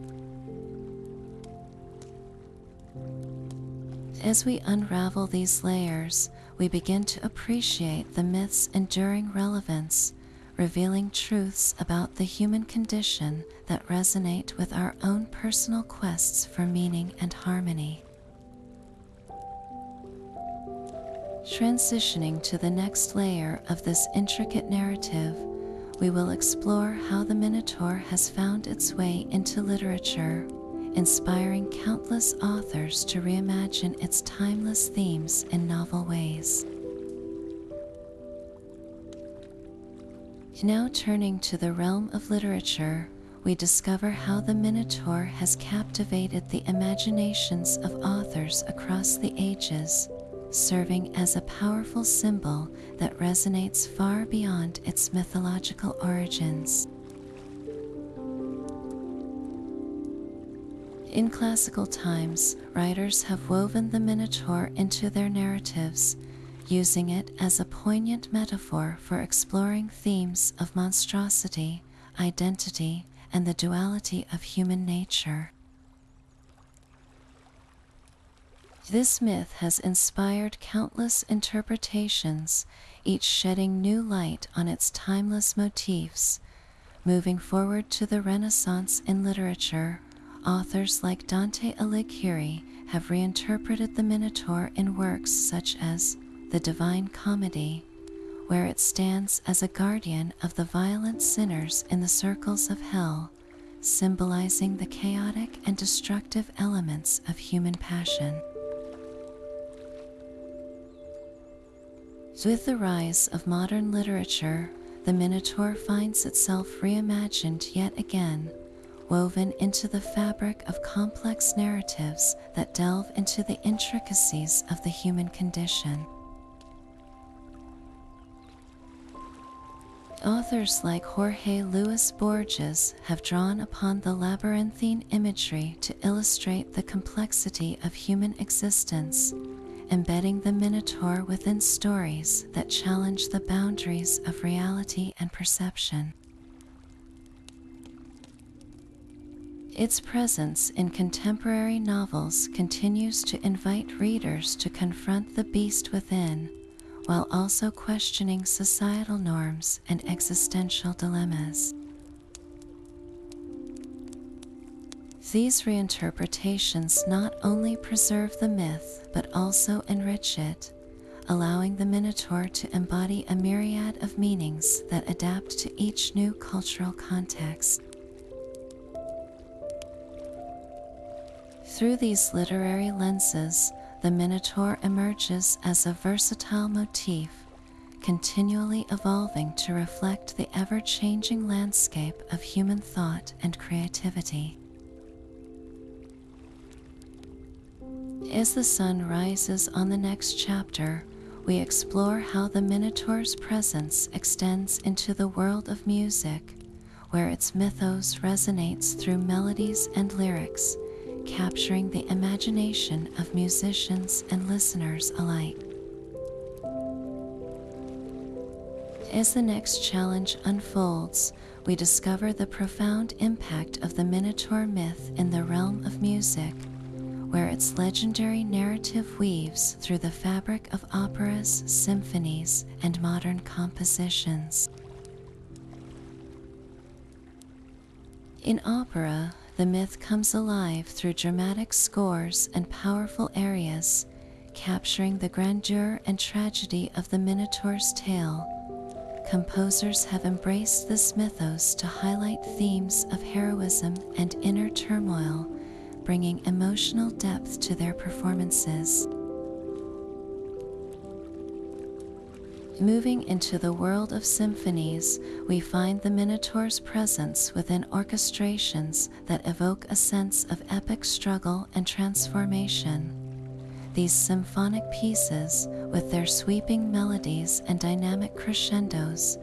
As we unravel these layers, we begin to appreciate the myth's enduring relevance, revealing truths about the human condition that resonate with our own personal quests for meaning and harmony. Transitioning to the next layer of this intricate narrative, we will explore how the Minotaur has found its way into literature, inspiring countless authors to reimagine its timeless themes in novel ways. Now turning to the realm of literature, we discover how the Minotaur has captivated the imaginations of authors across the ages, serving as a powerful symbol that resonates far beyond its mythological origins. In classical times, writers have woven the Minotaur into their narratives, using it as a poignant metaphor for exploring themes of monstrosity, identity, and the duality of human nature. This myth has inspired countless interpretations, each shedding new light on its timeless motifs. Moving forward to the Renaissance in literature, authors like Dante Alighieri have reinterpreted the Minotaur in works such as The Divine Comedy, where it stands as a guardian of the violent sinners in the circles of hell, symbolizing the chaotic and destructive elements of human passion. With the rise of modern literature, the Minotaur finds itself reimagined yet again, woven into the fabric of complex narratives that delve into the intricacies of the human condition. Authors like Jorge Luis Borges have drawn upon the labyrinthine imagery to illustrate the complexity of human existence, embedding the Minotaur within stories that challenge the boundaries of reality and perception. Its presence in contemporary novels continues to invite readers to confront the beast within, while also questioning societal norms and existential dilemmas. These reinterpretations not only preserve the myth but also enrich it, allowing the Minotaur to embody a myriad of meanings that adapt to each new cultural context. Through these literary lenses, the Minotaur emerges as a versatile motif, continually evolving to reflect the ever-changing landscape of human thought and creativity. As the sun rises on the next chapter, we explore how the Minotaur's presence extends into the world of music, where its mythos resonates through melodies and lyrics, capturing the imagination of musicians and listeners alike. As the next challenge unfolds, we discover the profound impact of the Minotaur myth in the realm of music, where its legendary narrative weaves through the fabric of operas, symphonies, and modern compositions. In opera, the myth comes alive through dramatic scores and powerful arias, capturing the grandeur and tragedy of the Minotaur's tale. Composers have embraced this mythos to highlight themes of heroism and inner turmoil, bringing emotional depth to their performances. Moving into the world of symphonies, we find the Minotaur's presence within orchestrations that evoke a sense of epic struggle and transformation. These symphonic pieces, with their sweeping melodies and dynamic crescendos,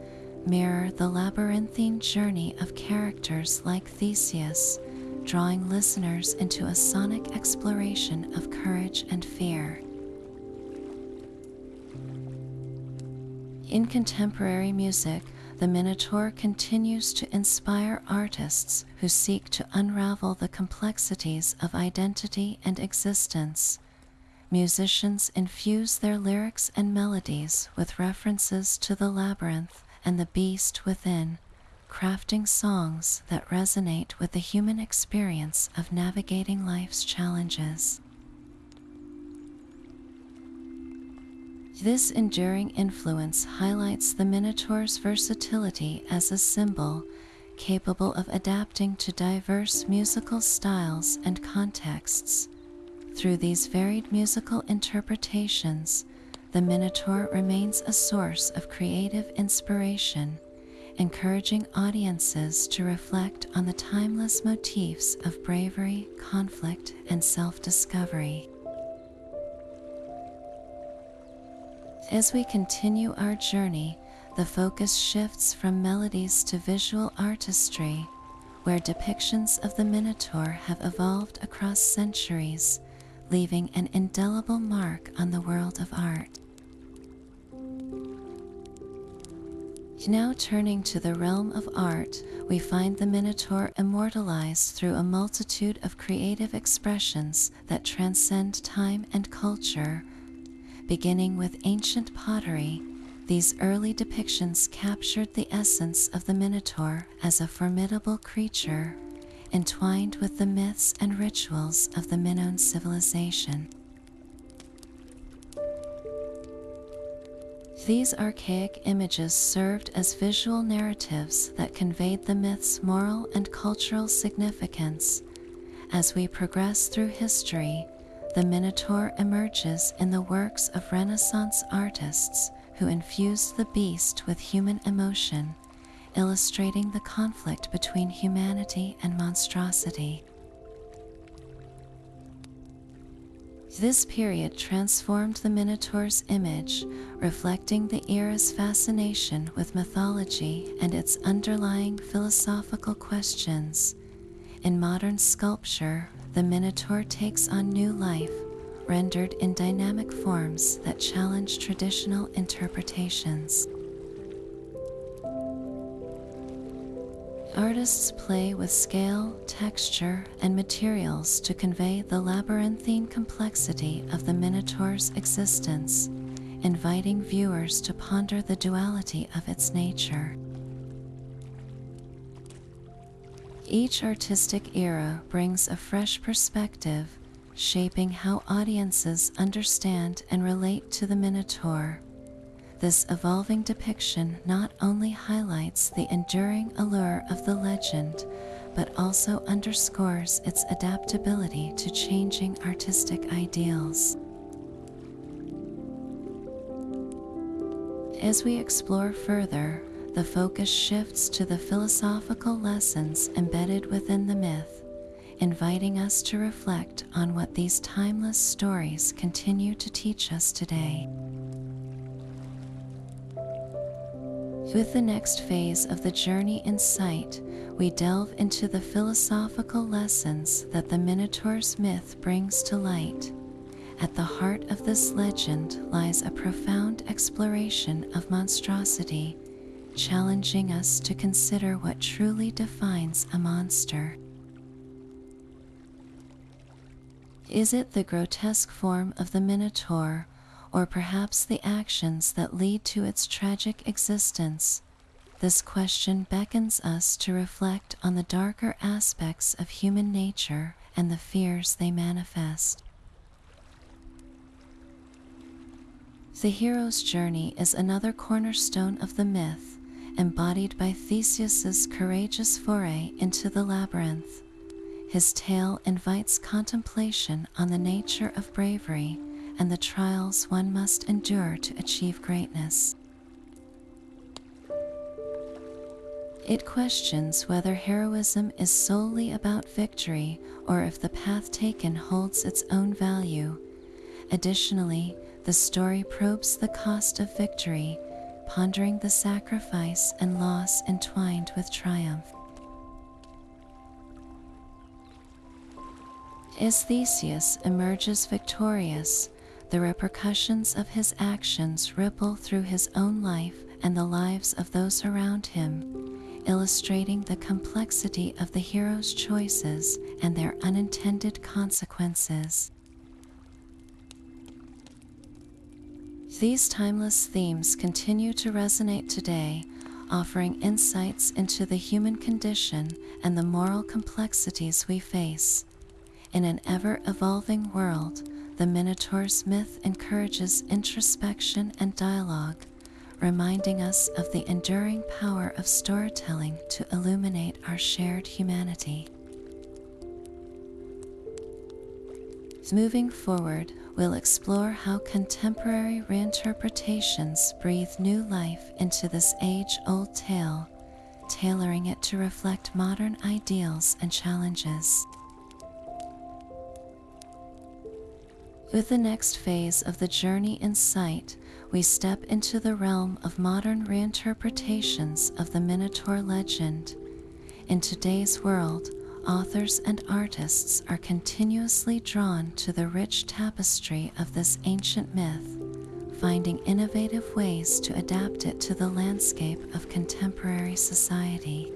mirror the labyrinthine journey of characters like Theseus, drawing listeners into a sonic exploration of courage and fear. In contemporary music, the Minotaur continues to inspire artists who seek to unravel the complexities of identity and existence. Musicians infuse their lyrics and melodies with references to the labyrinth and the beast within, crafting songs that resonate with the human experience of navigating life's challenges. This enduring influence highlights the Minotaur's versatility as a symbol, capable of adapting to diverse musical styles and contexts. Through these varied musical interpretations, the Minotaur remains a source of creative inspiration, encouraging audiences to reflect on the timeless motifs of bravery, conflict, and self-discovery. As we continue our journey, the focus shifts from melodies to visual artistry, where depictions of the Minotaur have evolved across centuries, leaving an indelible mark on the world of art. Now turning to the realm of art, we find the Minotaur immortalized through a multitude of creative expressions that transcend time and culture. Beginning with ancient pottery, these early depictions captured the essence of the Minotaur as a formidable creature, entwined with the myths and rituals of the Minoan civilization. These archaic images served as visual narratives that conveyed the myth's moral and cultural significance. As we progress through history, the Minotaur emerges in the works of Renaissance artists who infused the beast with human emotion, illustrating the conflict between humanity and monstrosity. This period transformed the Minotaur's image, reflecting the era's fascination with mythology and its underlying philosophical questions. In modern sculpture, the Minotaur takes on new life, rendered in dynamic forms that challenge traditional interpretations. Artists play with scale, texture, and materials to convey the labyrinthine complexity of the Minotaur's existence, inviting viewers to ponder the duality of its nature. Each artistic era brings a fresh perspective, shaping how audiences understand and relate to the Minotaur. This evolving depiction not only highlights the enduring allure of the legend, but also underscores its adaptability to changing artistic ideals. As we explore further, the focus shifts to the philosophical lessons embedded within the myth, inviting us to reflect on what these timeless stories continue to teach us today. With the next phase of the journey in sight, we delve into the philosophical lessons that the Minotaur's myth brings to light. At the heart of this legend lies a profound exploration of monstrosity, challenging us to consider what truly defines a monster. Is it the grotesque form of the Minotaur, or perhaps the actions that lead to its tragic existence? This question beckons us to reflect on the darker aspects of human nature and the fears they manifest. The hero's journey is another cornerstone of the myth, embodied by Theseus's courageous foray into the labyrinth. His tale invites contemplation on the nature of bravery and the trials one must endure to achieve greatness. It questions whether heroism is solely about victory or if the path taken holds its own value. Additionally, the story probes the cost of victory, pondering the sacrifice and loss entwined with triumph. As Theseus emerges victorious, the repercussions of his actions ripple through his own life and the lives of those around him, illustrating the complexity of the hero's choices and their unintended consequences. These timeless themes continue to resonate today, offering insights into the human condition and the moral complexities we face. In an ever-evolving world, the Minotaur's myth encourages introspection and dialogue, reminding us of the enduring power of storytelling to illuminate our shared humanity. Moving forward, we'll explore how contemporary reinterpretations breathe new life into this age-old tale, tailoring it to reflect modern ideals and challenges. With the next phase of the journey in sight, we step into the realm of modern reinterpretations of the Minotaur legend. In today's world, authors and artists are continuously drawn to the rich tapestry of this ancient myth, finding innovative ways to adapt it to the landscape of contemporary society.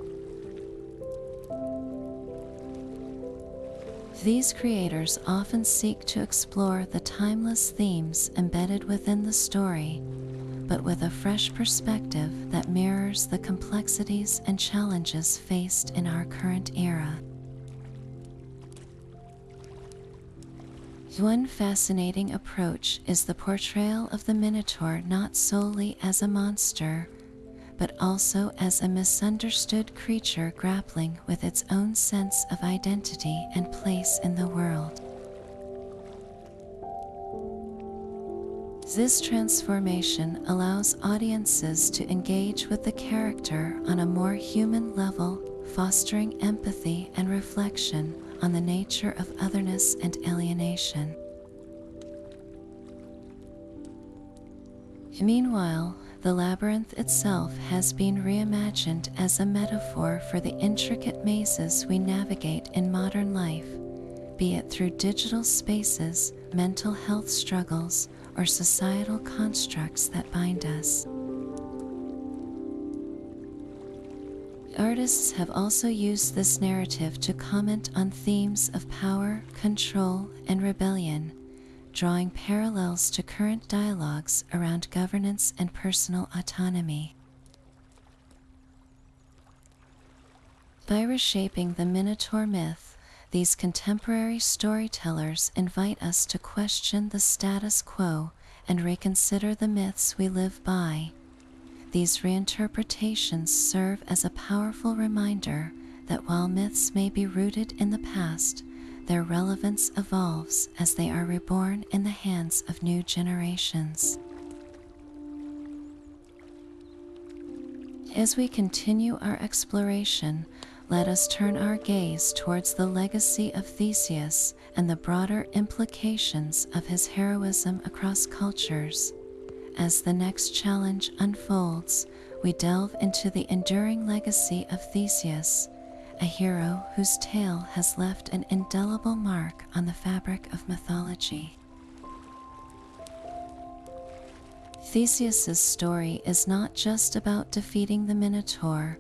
These creators often seek to explore the timeless themes embedded within the story, but with a fresh perspective that mirrors the complexities and challenges faced in our current era. One fascinating approach is the portrayal of the Minotaur not solely as a monster, but also as a misunderstood creature grappling with its own sense of identity and place in the world. This transformation allows audiences to engage with the character on a more human level, fostering empathy and reflection on the nature of otherness and alienation. Meanwhile, the labyrinth itself has been reimagined as a metaphor for the intricate mazes we navigate in modern life, be it through digital spaces, mental health struggles, or societal constructs that bind us. Artists have also used this narrative to comment on themes of power, control, and rebellion, drawing parallels to current dialogues around governance and personal autonomy. By reshaping the Minotaur myth, these contemporary storytellers invite us to question the status quo and reconsider the myths we live by. These reinterpretations serve as a powerful reminder that while myths may be rooted in the past, their relevance evolves as they are reborn in the hands of new generations. As we continue our exploration, let us turn our gaze towards the legacy of Theseus and the broader implications of his heroism across cultures. As the next challenge unfolds, we delve into the enduring legacy of Theseus, a hero whose tale has left an indelible mark on the fabric of mythology. Theseus's story is not just about defeating the Minotaur.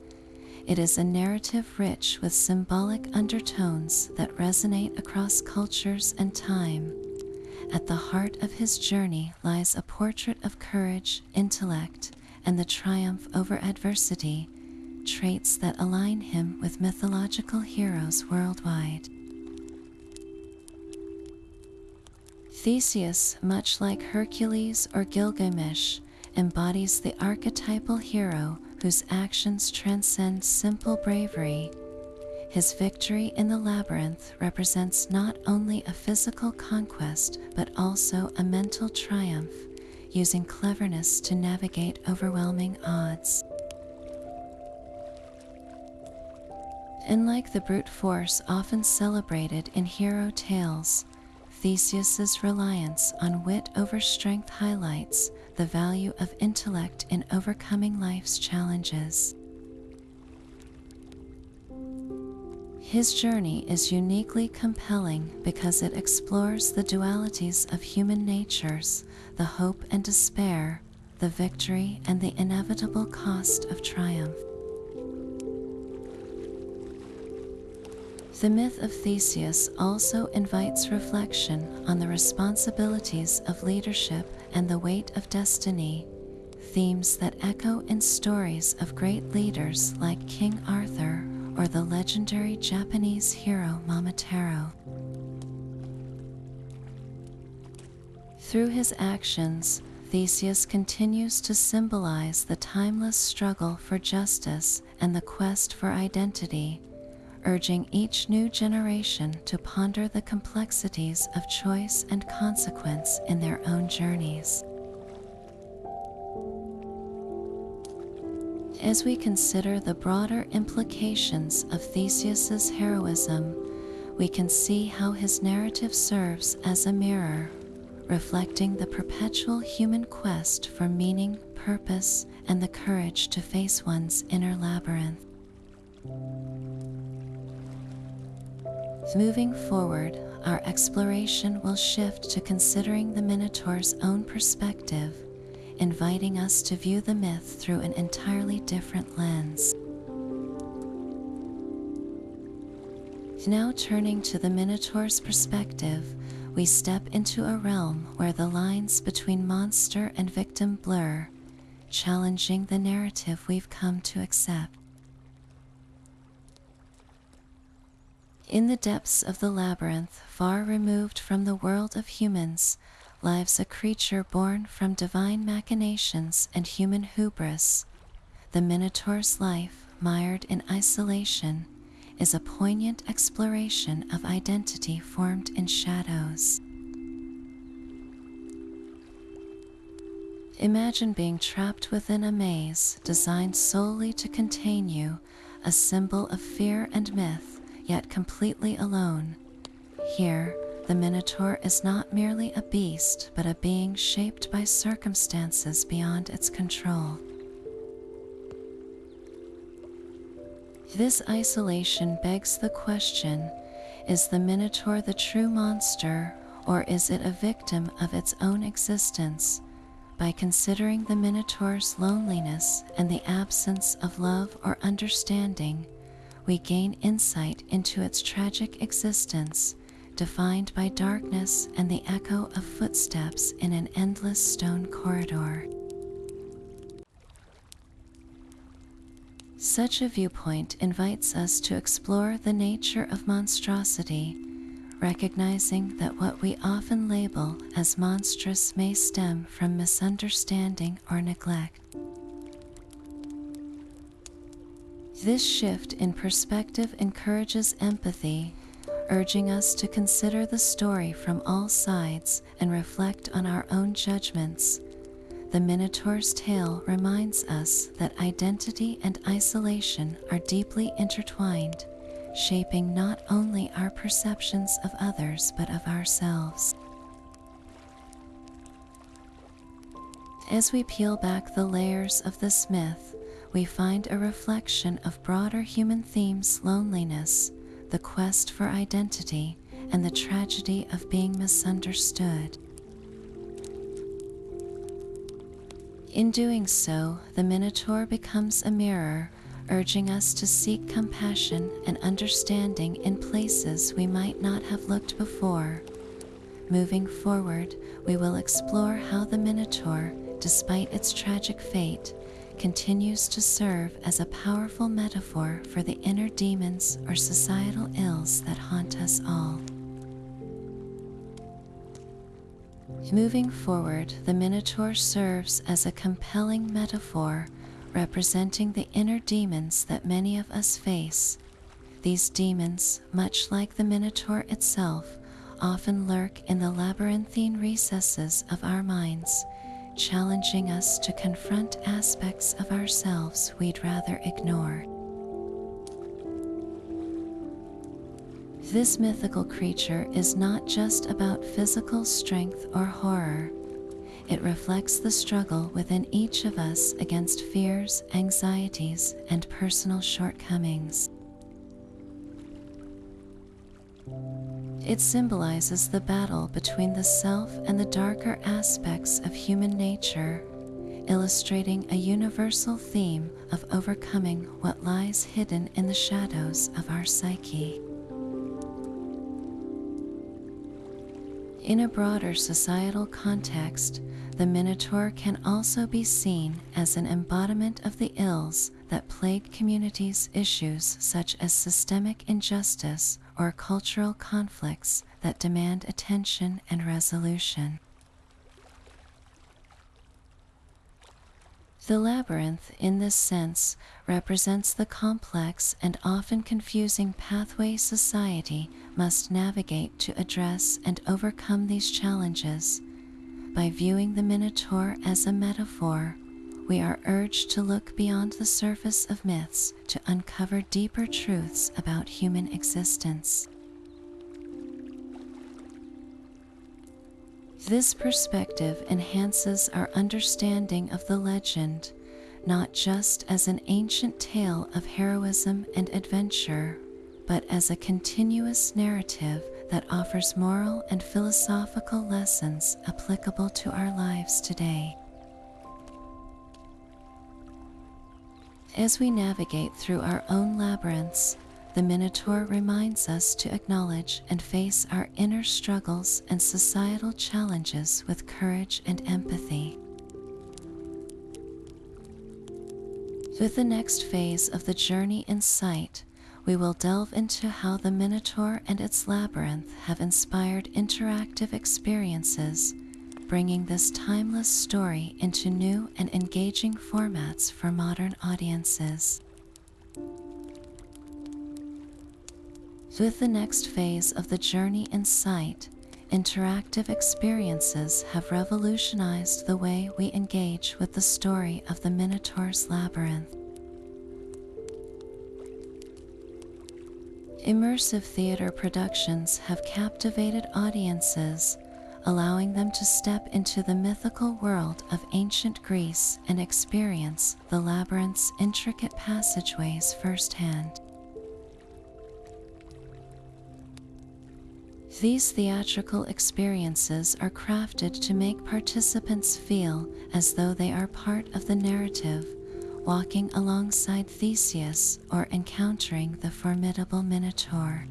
It is a narrative rich with symbolic undertones that resonate across cultures and time. At the heart of his journey lies a portrait of courage, intellect, and the triumph over adversity, traits that align him with mythological heroes worldwide. Theseus, much like Hercules or Gilgamesh, embodies the archetypal hero whose actions transcend simple bravery. His victory in the labyrinth represents not only a physical conquest but also a mental triumph, using cleverness to navigate overwhelming odds. Unlike the brute force often celebrated in hero tales, Theseus's reliance on wit over strength highlights the value of intellect in overcoming life's challenges. His journey is uniquely compelling because it explores the dualities of human natures, the hope and despair, the victory and the inevitable cost of triumph. The myth of Theseus also invites reflection on the responsibilities of leadership and the weight of destiny, themes that echo in stories of great leaders like King Arthur or the legendary Japanese hero Momotaro. Through his actions, Theseus continues to symbolize the timeless struggle for justice and the quest for identity, urging each new generation to ponder the complexities of choice and consequence in their own journeys. As we consider the broader implications of Theseus's heroism, we can see how his narrative serves as a mirror, reflecting the perpetual human quest for meaning, purpose, and the courage to face one's inner labyrinth. Moving forward, our exploration will shift to considering the Minotaur's own perspective, inviting us to view the myth through an entirely different lens. Now turning to the Minotaur's perspective, we step into a realm where the lines between monster and victim blur, challenging the narrative we've come to accept. In the depths of the labyrinth, far removed from the world of humans, lives a creature born from divine machinations and human hubris. The Minotaur's life, mired in isolation, is a poignant exploration of identity formed in shadows. Imagine being trapped within a maze designed solely to contain you, a symbol of fear and myth, yet completely alone. Here, the Minotaur is not merely a beast, but a being shaped by circumstances beyond its control. This isolation begs the question, is the Minotaur the true monster, or is it a victim of its own existence? By considering the Minotaur's loneliness and the absence of love or understanding, we gain insight into its tragic existence, defined by darkness and the echo of footsteps in an endless stone corridor. Such a viewpoint invites us to explore the nature of monstrosity, recognizing that what we often label as monstrous may stem from misunderstanding or neglect. This shift in perspective encourages empathy, urging us to consider the story from all sides and reflect on our own judgments. The Minotaur's tale reminds us that identity and isolation are deeply intertwined, shaping not only our perceptions of others but of ourselves. As we peel back the layers of this myth, we find a reflection of broader human themes: loneliness, the quest for identity, and the tragedy of being misunderstood. In doing so, the Minotaur becomes a mirror, urging us to seek compassion and understanding in places we might not have looked before. Moving forward, we will explore how the Minotaur, despite its tragic fate, continues to serve as a powerful metaphor for the inner demons or societal ills that haunt us all. Moving forward, the Minotaur serves as a compelling metaphor representing the inner demons that many of us face. These demons, much like the Minotaur itself, often lurk in the labyrinthine recesses of our minds, challenging us to confront aspects of ourselves we'd rather ignore. This mythical creature is not just about physical strength or horror. It reflects the struggle within each of us against fears, anxieties, and personal shortcomings. It symbolizes the battle between the self and the darker aspects of human nature, illustrating a universal theme of overcoming what lies hidden in the shadows of our psyche. In a broader societal context, the Minotaur can also be seen as an embodiment of the ills that plague communities, issues such as systemic injustice or cultural conflicts that demand attention and resolution. The labyrinth, in this sense, represents the complex and often confusing pathway society must navigate to address and overcome these challenges. By viewing the Minotaur as a metaphor, we are urged to look beyond the surface of myths to uncover deeper truths about human existence. This perspective enhances our understanding of the legend, not just as an ancient tale of heroism and adventure, but as a continuous narrative that offers moral and philosophical lessons applicable to our lives today. As we navigate through our own labyrinths, the Minotaur reminds us to acknowledge and face our inner struggles and societal challenges with courage and empathy. With the next phase of the journey in sight, we will delve into how the Minotaur and its labyrinth have inspired interactive experiences, bringing this timeless story into new and engaging formats for modern audiences. With the next phase of the journey in sight, interactive experiences have revolutionized the way we engage with the story of the Minotaur's labyrinth. Immersive theater productions have captivated audiences, allowing them to step into the mythical world of ancient Greece and experience the labyrinth's intricate passageways firsthand. These theatrical experiences are crafted to make participants feel as though they are part of the narrative, walking alongside Theseus or encountering the formidable Minotaur.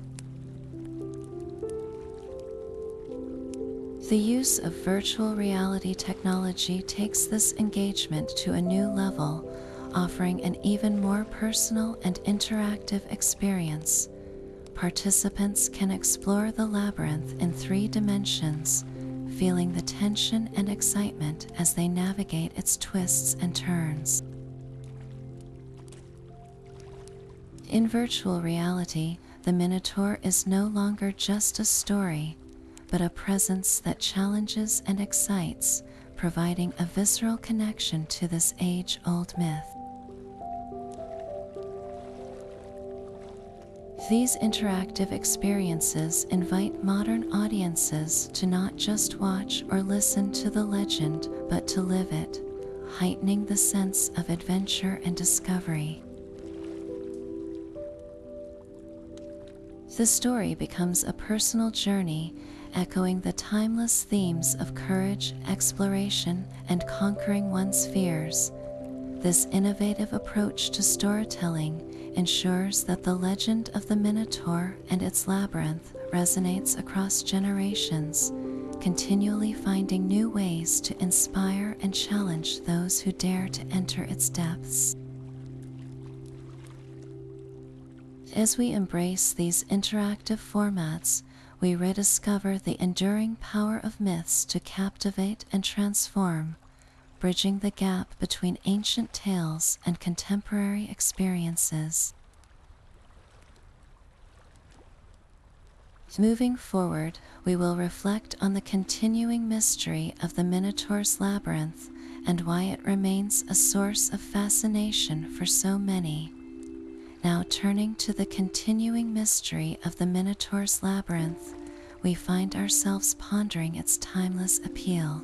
The use of virtual reality technology takes this engagement to a new level, offering an even more personal and interactive experience. Participants can explore the labyrinth in 3 dimensions, feeling the tension and excitement as they navigate its twists and turns. In virtual reality, the Minotaur is no longer just a story, but a presence that challenges and excites, providing a visceral connection to this age-old myth. These interactive experiences invite modern audiences to not just watch or listen to the legend, but to live it, heightening the sense of adventure and discovery. The story becomes a personal journey, echoing the timeless themes of courage, exploration, and conquering one's fears. This innovative approach to storytelling ensures that the legend of the Minotaur and its labyrinth resonates across generations, continually finding new ways to inspire and challenge those who dare to enter its depths. As we embrace these interactive formats, we rediscover the enduring power of myths to captivate and transform, bridging the gap between ancient tales and contemporary experiences. Moving forward, we will reflect on the continuing mystery of the Minotaur's Labyrinth and why it remains a source of fascination for so many. Now, turning to the continuing mystery of the Minotaur's Labyrinth, we find ourselves pondering its timeless appeal.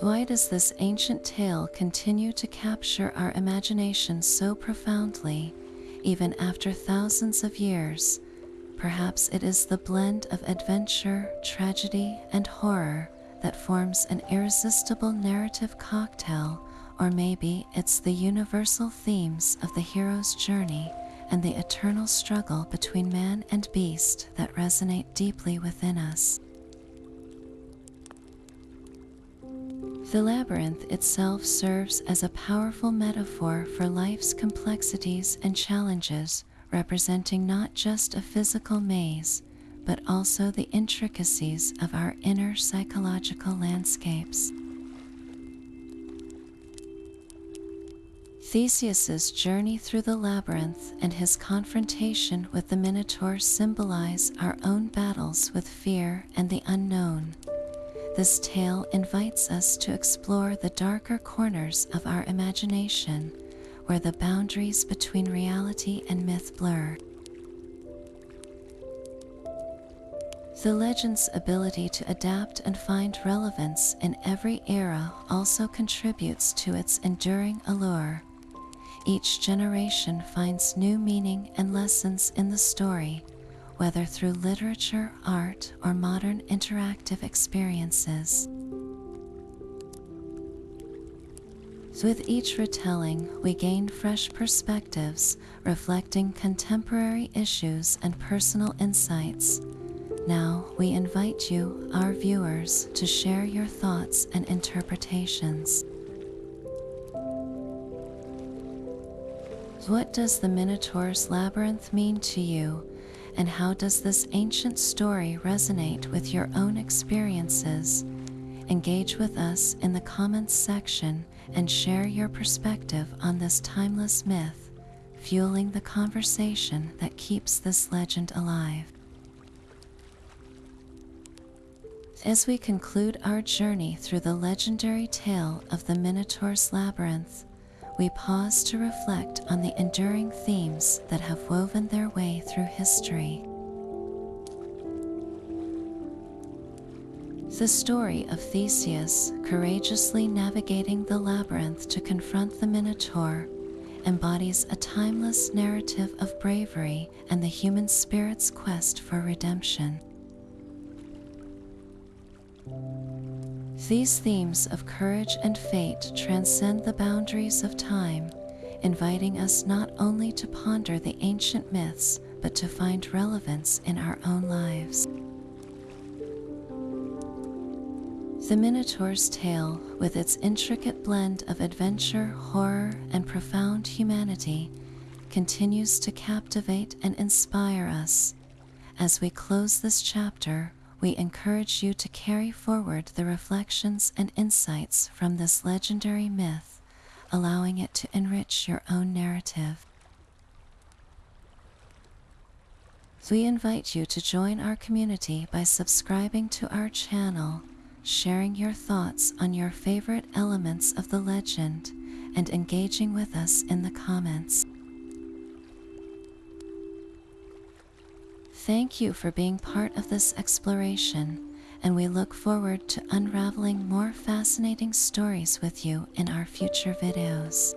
Why does this ancient tale continue to capture our imagination so profoundly, even after thousands of years? Perhaps it is the blend of adventure, tragedy, and horror that forms an irresistible narrative cocktail, or maybe it's the universal themes of the hero's journey and the eternal struggle between man and beast that resonate deeply within us. The labyrinth itself serves as a powerful metaphor for life's complexities and challenges, representing not just a physical maze, but also the intricacies of our inner psychological landscapes. Theseus's journey through the labyrinth and his confrontation with the Minotaur symbolize our own battles with fear and the unknown. This tale invites us to explore the darker corners of our imagination, where the boundaries between reality and myth blur. The legend's ability to adapt and find relevance in every era also contributes to its enduring allure. Each generation finds new meaning and lessons in the story, whether through literature, art, or modern interactive experiences. With each retelling, we gain fresh perspectives, reflecting contemporary issues and personal insights. Now, we invite you, our viewers, to share your thoughts and interpretations. What does the Minotaur's Labyrinth mean to you, and how does this ancient story resonate with your own experiences? Engage with us in the comments section and share your perspective on this timeless myth, fueling the conversation that keeps this legend alive. As we conclude our journey through the legendary tale of the Minotaur's Labyrinth, we pause to reflect on the enduring themes that have woven their way through history. The story of Theseus courageously navigating the labyrinth to confront the Minotaur embodies a timeless narrative of bravery and the human spirit's quest for redemption. These themes of courage and fate transcend the boundaries of time, inviting us not only to ponder the ancient myths, but to find relevance in our own lives. The Minotaur's tale, with its intricate blend of adventure, horror, and profound humanity, continues to captivate and inspire us. As we close this chapter, we encourage you to carry forward the reflections and insights from this legendary myth, allowing it to enrich your own narrative. We invite you to join our community by subscribing to our channel, sharing your thoughts on your favorite elements of the legend, and engaging with us in the comments. Thank you for being part of this exploration, and we look forward to unraveling more fascinating stories with you in our future videos.